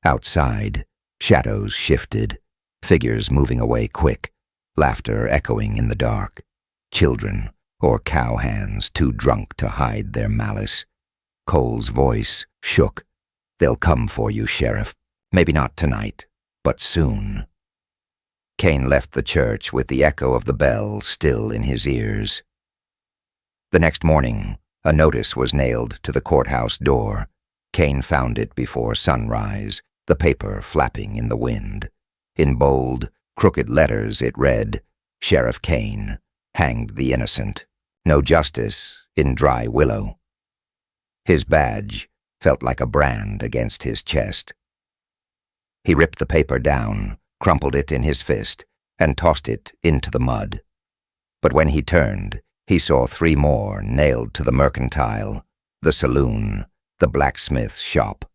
Outside, shadows shifted, figures moving away quick, laughter echoing in the dark. Children or cowhands too drunk to hide their malice. Cole's voice shook. "They'll come for you, Sheriff. Maybe not tonight, but soon." Kane left the church with the echo of the bell still in his ears. The next morning, a notice was nailed to the courthouse door. Kane found it before sunrise, the paper flapping in the wind. In bold, crooked letters it read, "Sheriff Kane, hanged the innocent. No justice in Dry Willow." His badge felt like a brand against his chest. He ripped the paper down, crumpled it in his fist, and tossed it into the mud. But when he turned, he saw 3 more nailed to the mercantile, the saloon, the blacksmith's shop.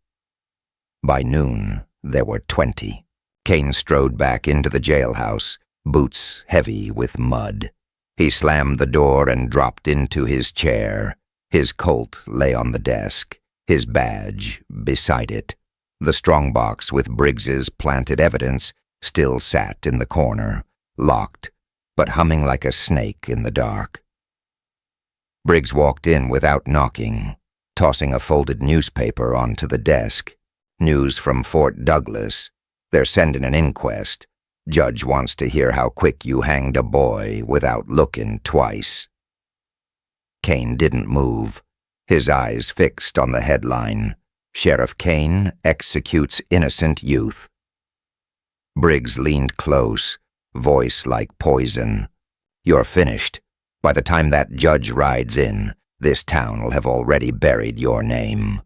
By noon, there were 20. Kane strode back into the jailhouse, boots heavy with mud. He slammed the door and dropped into his chair. His Colt lay on the desk, his badge beside it. The strongbox with Briggs's planted evidence still sat in the corner, locked, but humming like a snake in the dark. Briggs walked in without knocking, tossing a folded newspaper onto the desk. "News from Fort Douglas. They're sending an inquest. Judge wants to hear how quick you hanged a boy without looking twice." Kane didn't move, his eyes fixed on the headline, "Sheriff Kane executes innocent youth." Briggs leaned close, voice like poison. "You're finished. By the time that judge rides in, this town will have already buried your name.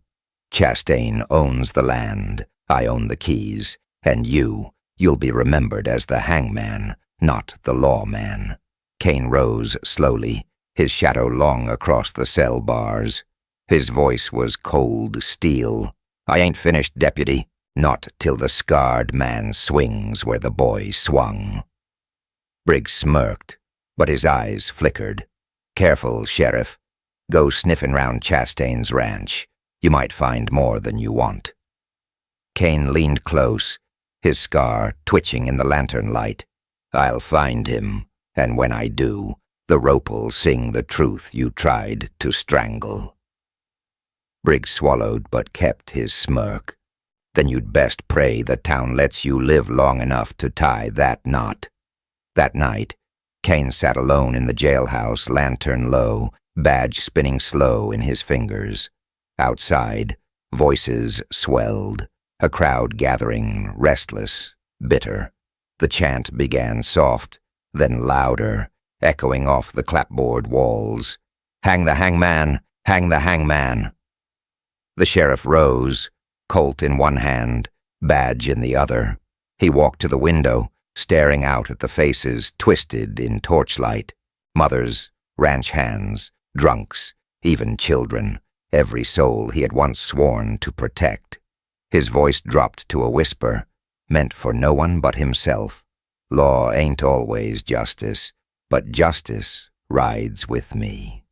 Chastain owns the land, I own the keys, and you'll be remembered as the hangman, not the lawman." Kane rose slowly, his shadow long across the cell bars. His voice was cold steel. "I ain't finished, deputy. Not till the scarred man swings where the boy swung." Briggs smirked, but his eyes flickered. "Careful, Sheriff. Go sniffing round Chastain's ranch. You might find more than you want." Kane leaned close, his scar twitching in the lantern light. "I'll find him, and when I do, the rope'll sing the truth you tried to strangle." Briggs swallowed but kept his smirk. "Then you'd best pray the town lets you live long enough to tie that knot." That night, Kane sat alone in the jailhouse, lantern low, badge spinning slow in his fingers. Outside, voices swelled, a crowd gathering, restless, bitter. The chant began soft, then louder, echoing off the clapboard walls. "Hang the hangman! Hang the hangman!" The sheriff rose, Colt in one hand, badge in the other. He walked to the window, staring out at the faces twisted in torchlight. Mothers, ranch hands, drunks, even children, every soul he had once sworn to protect. His voice dropped to a whisper, meant for no one but himself. "Law ain't always justice, but justice rides with me."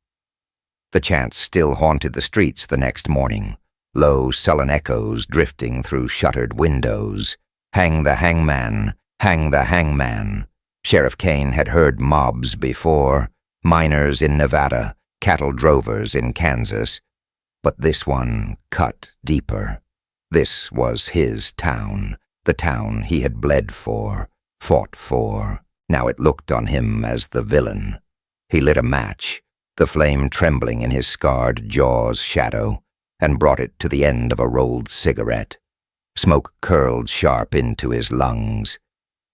The chant still haunted the streets the next morning, low, sullen echoes drifting through shuttered windows. "Hang the hangman! Hang the hangman!" Sheriff Kane had heard mobs before, miners in Nevada, cattle drovers in Kansas. But this one cut deeper. This was his town, the town he had bled for, fought for. Now it looked on him as the villain. He lit a match. the flame trembling in his scarred jaw's shadow, and brought it to the end of a rolled cigarette. Smoke curled sharp into his lungs.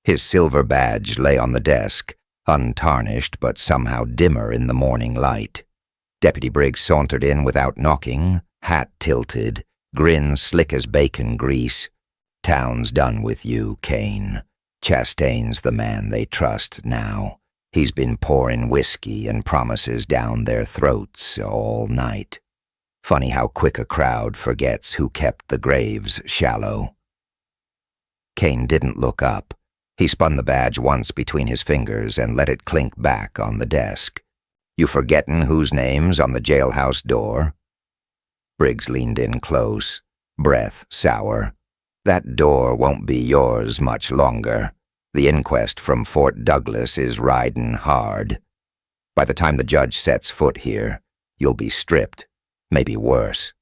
His silver badge lay on the desk, untarnished but somehow dimmer in the morning light. Deputy Briggs sauntered in without knocking, hat tilted, grin slick as bacon grease. "Town's done with you, Kane. Chastain's the man they trust now. He's been pouring whiskey and promises down their throats all night. Funny how quick a crowd forgets who kept the graves shallow." Kane didn't look up. He spun the badge once between his fingers and let it clink back on the desk. "You forgettin' whose name's on the jailhouse door?" Briggs leaned in close, breath sour. "That door won't be yours much longer. The inquest from Fort Douglas is ridin' hard. By the time the judge sets foot here, you'll be stripped, maybe worse."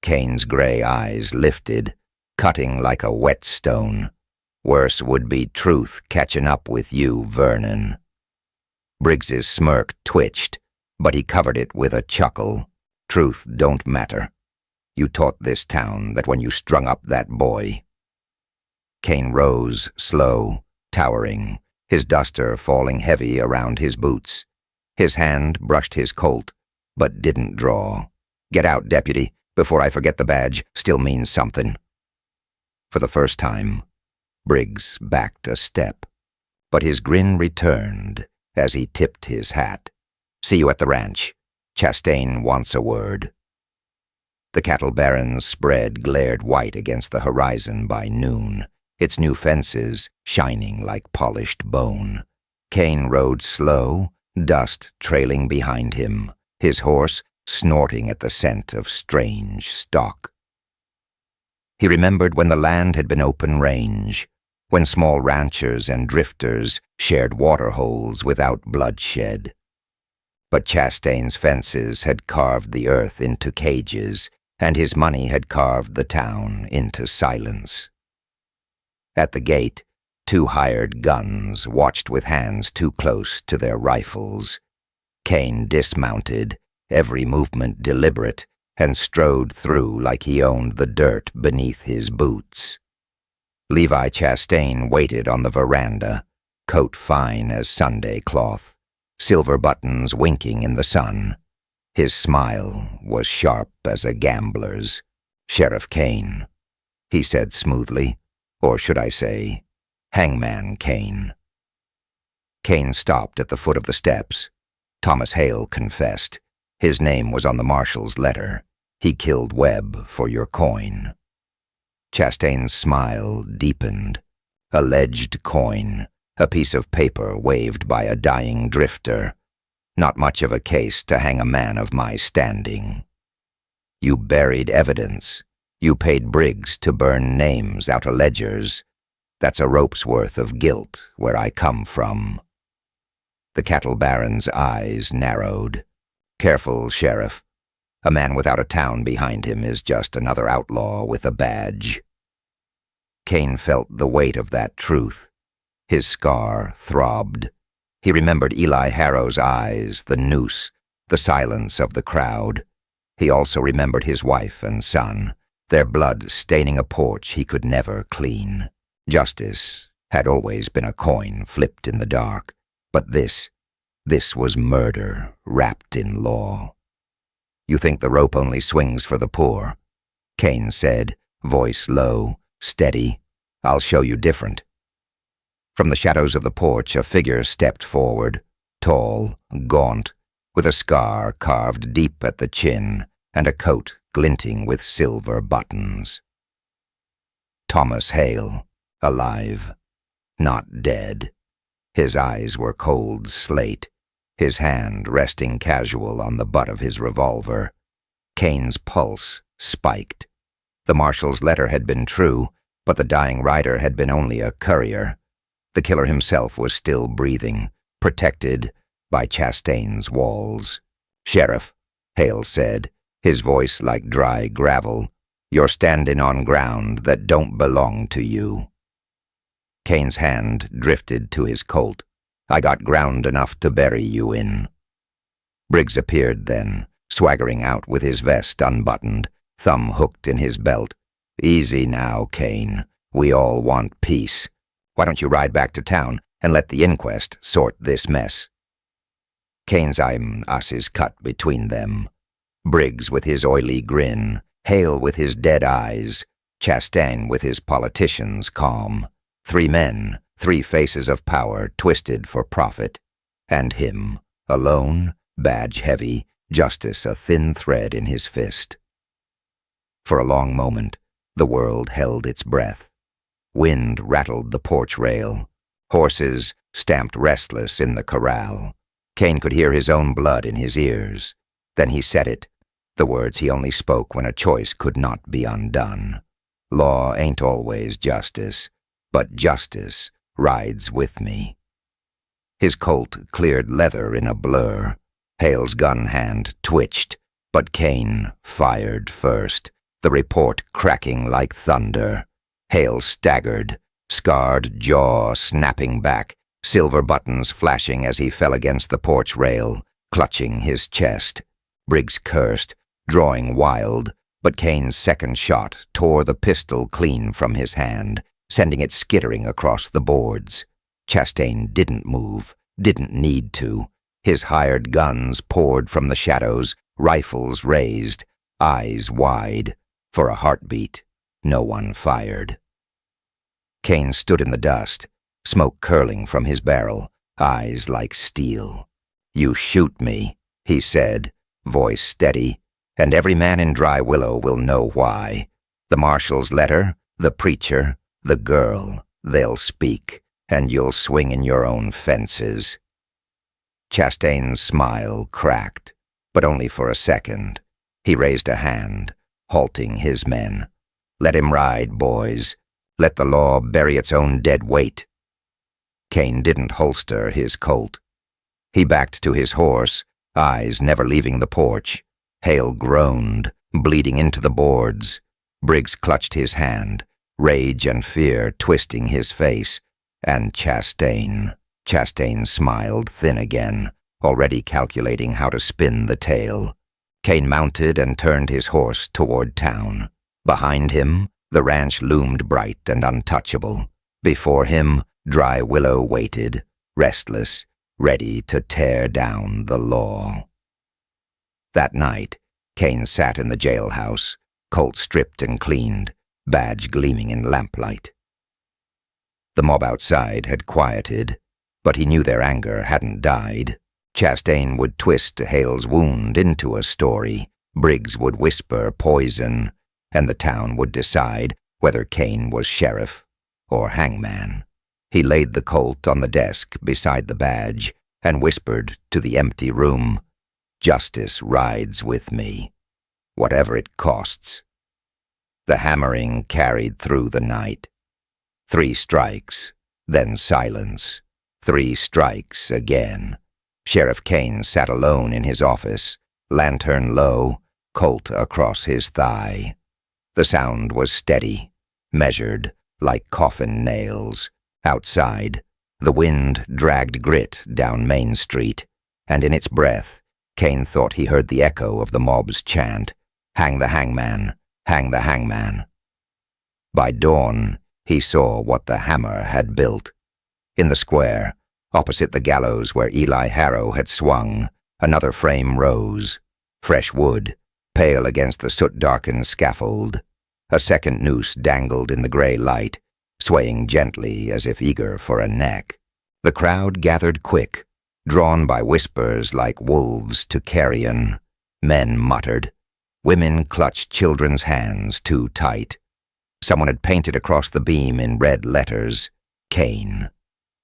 Kane's gray eyes lifted, cutting like a whetstone. "Worse would be truth catching up with you, Vernon." Briggs's smirk twitched, but he covered it with a chuckle. "Truth don't matter. You taught this town that when you strung up that boy." Kane rose, slow, towering, his duster falling heavy around his boots. His hand brushed his Colt, but didn't draw. "Get out, deputy, before I forget the badge still means something." For the first time, Briggs backed a step, but his grin returned as he tipped his hat. "See you at the ranch. Chastain wants a word." The cattle baron's spread glared white against the horizon by noon, its new fences shining like polished bone. Kane rode slow, dust trailing behind him, his horse snorting at the scent of strange stock. He remembered when the land had been open range, when small ranchers and drifters shared water holes without bloodshed. But Chastain's fences had carved the earth into cages, and his money had carved the town into silence. At the gate, 2 hired guns watched with hands too close to their rifles. Kane dismounted, every movement deliberate, and strode through like he owned the dirt beneath his boots. Levi Chastain waited on the veranda, coat fine as Sunday cloth, silver buttons winking in the sun. His smile was sharp as a gambler's. "Sheriff Kane," he said smoothly, or should I say, Hangman Kane. Kane stopped at the foot of the steps. Thomas Hale confessed. His name was on the marshal's letter. He killed Webb for your coin. Chastain's smile deepened. Alleged coin, a piece of paper waved by a dying drifter. Not much of a case to hang a man of my standing. You buried evidence. You paid Briggs to burn names out of ledgers. That's a rope's worth of guilt where I come from. The cattle baron's eyes narrowed. "Careful, Sheriff. A man without a town behind him is just another outlaw with a badge." Kane felt the weight of that truth. His scar throbbed. He remembered Eli Harrow's eyes, the noose, the silence of the crowd. He also remembered his wife and son, their blood staining a porch he could never clean. Justice had always been a coin flipped in the dark, but this was murder wrapped in law. "You think the rope only swings for the poor," Kane said, voice low, steady. "I'll show you different." From the shadows of the porch, a figure stepped forward, tall, gaunt, with a scar carved deep at the chin and a coat glinting with silver buttons. Thomas Hale, alive, not dead. His eyes were cold slate, his hand resting casual on the butt of his revolver. Kane's pulse spiked. The marshal's letter had been true, but the dying rider had been only a courier. The killer himself was still breathing, protected by Chastain's walls. "Sheriff," Hale said, his voice like dry gravel, "you're standing on ground that don't belong to you." Kane's hand drifted to his Colt. "I got ground enough to bury you in." Briggs appeared then, swaggering out with his vest unbuttoned, thumb hooked in his belt. "Easy now, Kane. We all want peace. Why don't you ride back to town and let the inquest sort this mess?" Kane's asses cut between them. Briggs with his oily grin, Hale with his dead eyes, Chastain with his politician's calm. 3 men, 3 faces of power twisted for profit. And him, alone, badge heavy, justice a thin thread in his fist. For a long moment, the world held its breath. Wind rattled the porch rail. Horses stamped restless in the corral. Kane could hear his own blood in his ears. Then he said it, the words he only spoke when a choice could not be undone. "Law ain't always justice, but justice rides with me." His Colt cleared leather in a blur. Hale's gun hand twitched, but Kane fired first, the report cracking like thunder. Hale staggered, scarred jaw snapping back, silver buttons flashing as he fell against the porch rail, clutching his chest. Briggs cursed, drawing wild, but Kane's second shot tore the pistol clean from his hand, sending it skittering across the boards. Chastain didn't move, didn't need to. His hired guns poured from the shadows, rifles raised, eyes wide. For a heartbeat, no one fired. Kane stood in the dust, smoke curling from his barrel, eyes like steel. "You shoot me," he said, voice steady, "and every man in Dry Willow will know why. The marshal's letter, the preacher, the girl, they'll speak, and you'll swing in your own fences." Chastain's smile cracked, but only for a second. He raised a hand, halting his men. "Let him ride, boys. Let the law bury its own dead weight." Kane didn't holster his Colt. He backed to his horse, eyes never leaving the porch. Hale groaned, bleeding into the boards. Briggs clutched his hand, rage and fear twisting his face. And Chastain smiled thin again, already calculating how to spin the tale. Kane mounted and turned his horse toward town. Behind him, the ranch loomed bright and untouchable. Before him, Dry Willow waited, restless, ready to tear down the law. That night, Kane sat in the jailhouse, Colt stripped and cleaned, badge gleaming in lamplight. The mob outside had quieted, but he knew their anger hadn't died. Chastain would twist Hale's wound into a story, Briggs would whisper poison, and the town would decide whether Kane was sheriff or hangman. He laid the Colt on the desk beside the badge and whispered to the empty room, "Justice rides with me, whatever it costs." The hammering carried through the night. 3 strikes, then silence. 3 strikes again. Sheriff Kane sat alone in his office, lantern low, Colt across his thigh. The sound was steady, measured, like coffin nails. Outside, the wind dragged grit down Main Street, and in its breath, Kane thought he heard the echo of the mob's chant, "Hang the hangman, hang the hangman." By dawn, he saw what the hammer had built. In the square, opposite the gallows where Eli Harrow had swung, another frame rose. Fresh wood, pale against the soot-darkened scaffold. A second noose dangled in the gray light, swaying gently as if eager for a neck. The crowd gathered quick, drawn by whispers like wolves to carrion. Men muttered. Women clutched children's hands too tight. Someone had painted across the beam in red letters, Kane.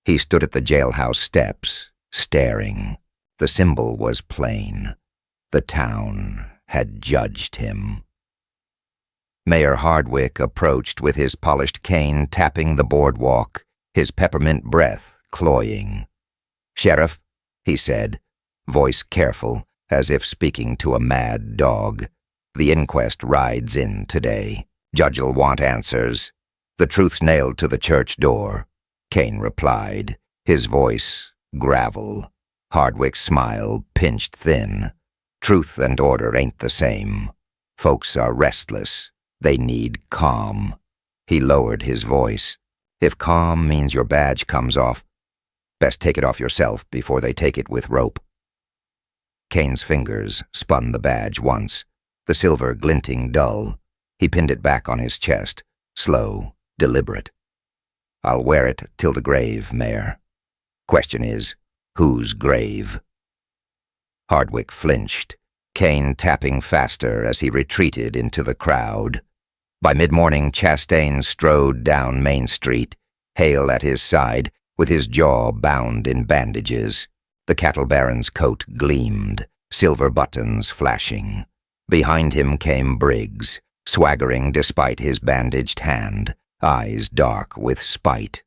He stood at the jailhouse steps, staring. The symbol was plain. The town had judged him. Mayor Hardwick approached with his polished cane tapping the boardwalk, his peppermint breath cloying. "Sheriff," he said, voice careful, as if speaking to a mad dog. "The inquest rides in today. Judge'll want answers. The truth's nailed to the church door." Kane replied, his voice gravel. Hardwick's smile pinched thin. Truth and order ain't the same. Folks are restless. They need calm. He lowered his voice. If calm means your badge comes off, best take it off yourself before they take it with rope. Kane's fingers spun the badge once, the silver glinting dull. He pinned it back on his chest, slow, deliberate. I'll wear it till the grave, Mayor. Question is, whose grave? Hardwick flinched, Kane tapping faster as he retreated into the crowd. By mid-morning, Chastain strode down Main Street, Hale at his side, with his jaw bound in bandages. The cattle baron's coat gleamed, silver buttons flashing. Behind him came Briggs, swaggering despite his bandaged hand, eyes dark with spite.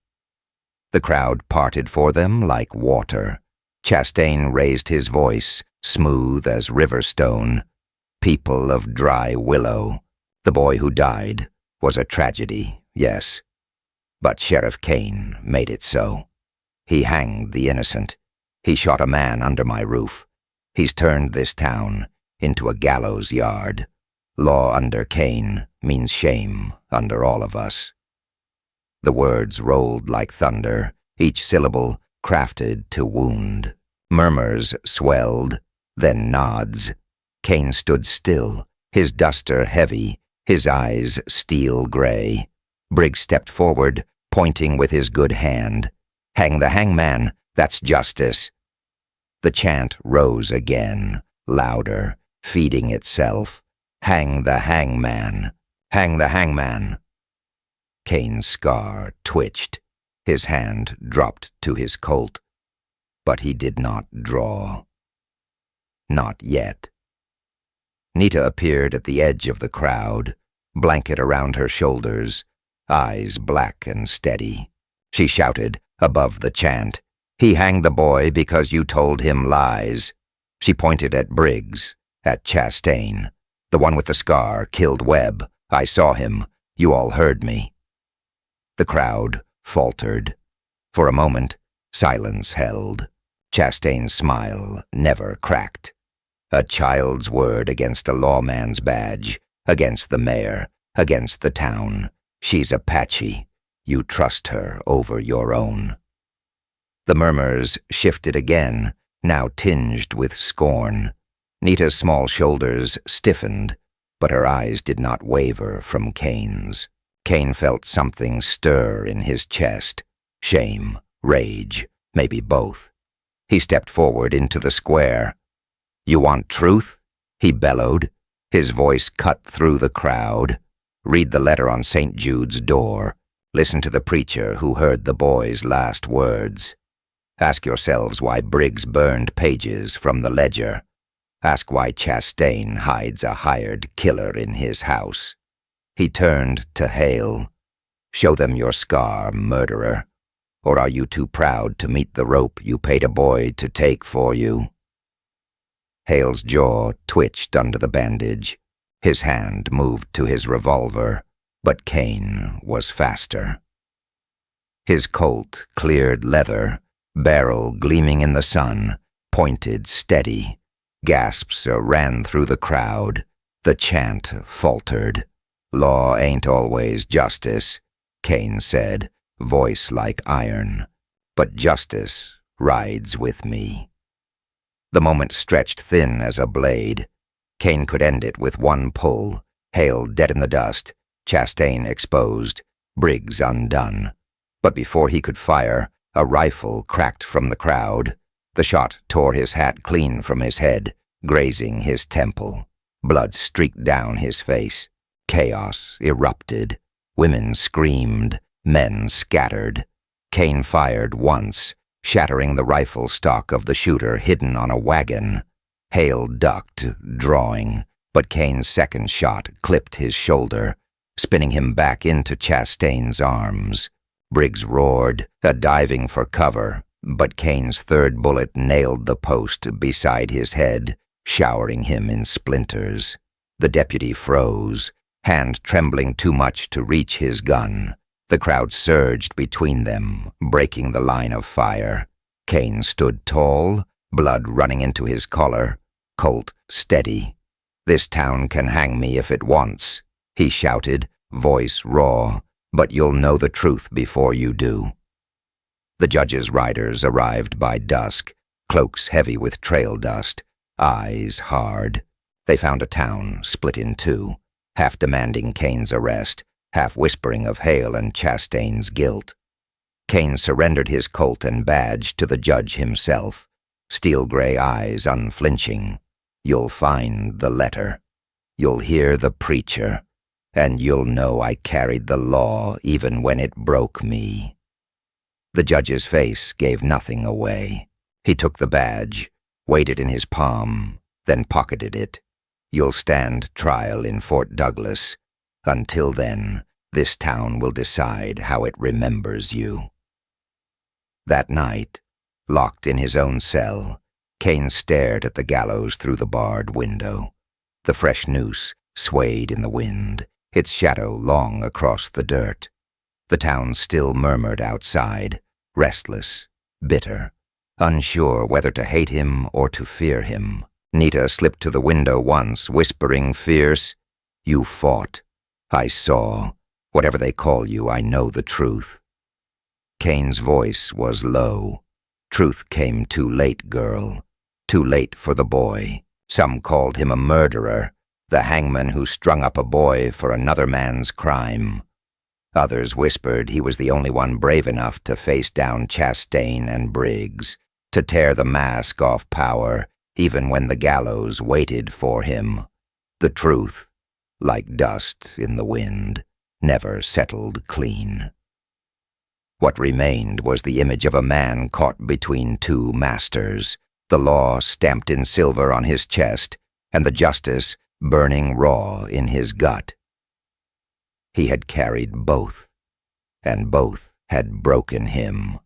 The crowd parted for them like water. Chastain raised his voice, smooth as river stone. People of Dry Willow. The boy who died was a tragedy, yes. But Sheriff Kane made it so. He hanged the innocent. He shot a man under my roof. He's turned this town into a gallows yard. Law under Kane means shame under all of us. The words rolled like thunder, each syllable crafted to wound. Murmurs swelled, then nods. Kane stood still, his duster heavy, his eyes steel gray. Briggs stepped forward, pointing with his good hand. Hang the hangman, that's justice. The chant rose again, louder, feeding itself. Hang the hangman, hang the hangman. Kane's scar twitched. His hand dropped to his Colt. But he did not draw. Not yet. Nita appeared at the edge of the crowd, blanket around her shoulders, eyes black and steady. She shouted above the chant, "He hanged the boy because you told him lies." She pointed at Briggs, at Chastain. "The one with the scar killed Webb. I saw him. You all heard me." The crowd faltered. For a moment, silence held. Chastain's smile never cracked. A child's word against a lawman's badge, against the mayor, against the town. She's Apache. You trust her over your own. The murmurs shifted again, now tinged with scorn. Nita's small shoulders stiffened, but her eyes did not waver from Kane's. Kane felt something stir in his chest. Shame, rage, maybe both. He stepped forward into the square. "You want truth?" he bellowed. His voice cut through the crowd. "Read the letter on St. Jude's door. Listen to the preacher who heard the boy's last words. Ask yourselves why Briggs burned pages from the ledger. Ask why Chastain hides a hired killer in his house." He turned to Hale. "Show them your scar, murderer. Or are you too proud to meet the rope you paid a boy to take for you?" Hale's jaw twitched under the bandage. His hand moved to his revolver, but Kane was faster. His Colt cleared leather, barrel gleaming in the sun, pointed steady. Gasps ran through the crowd. The chant faltered. "Law ain't always justice," Kane said, voice like iron. "But justice rides with me." The moment stretched thin as a blade. Kane could end it with one pull. Hale dead in the dust, Chastain exposed, Briggs undone. But before he could fire, a rifle cracked from the crowd. The shot tore his hat clean from his head, grazing his temple. Blood streaked down his face. Chaos erupted. Women screamed. Men scattered. Kane fired once, shattering the rifle stock of the shooter hidden on a wagon. Hale ducked, drawing, but Kane's second shot clipped his shoulder, spinning him back into Chastain's arms. Briggs roared, diving for cover, but Kane's third bullet nailed the post beside his head, showering him in splinters. The deputy froze, hand trembling too much to reach his gun. The crowd surged between them, breaking the line of fire. Kane stood tall, blood running into his collar. Colt steady. "This town can hang me if it wants," he shouted, voice raw, "but you'll know the truth before you do." The judge's riders arrived by dusk, cloaks heavy with trail dust, eyes hard. They found a town split in two, half demanding Kane's arrest, half whispering of Hale and Chastain's guilt. Kane surrendered his Colt and badge to the judge himself, steel-gray eyes unflinching. "You'll find the letter. You'll hear the preacher, and you'll know I carried the law even when it broke me." The judge's face gave nothing away. He took the badge, weighed it in his palm, then pocketed it. "You'll stand trial in Fort Douglas. Until then, this town will decide how it remembers you." That night, locked in his own cell, Kane stared at the gallows through the barred window. The fresh noose swayed in the wind, its shadow long across the dirt. The town still murmured outside, restless, bitter, unsure whether to hate him or to fear him. Nita slipped to the window once, whispering fierce, "You fought. I saw. Whatever they call you, I know the truth." Kane's voice was low. "Truth came too late, girl. Too late for the boy. Some called him a murderer, the hangman who strung up a boy for another man's crime. Others whispered he was the only one brave enough to face down Chastain and Briggs, to tear the mask off power, even when the gallows waited for him. The truth, like dust in the wind, never settled clean. What remained was the image of a man caught between two masters, the law stamped in silver on his chest, and the justice burning raw in his gut. He had carried both, and both had broken him.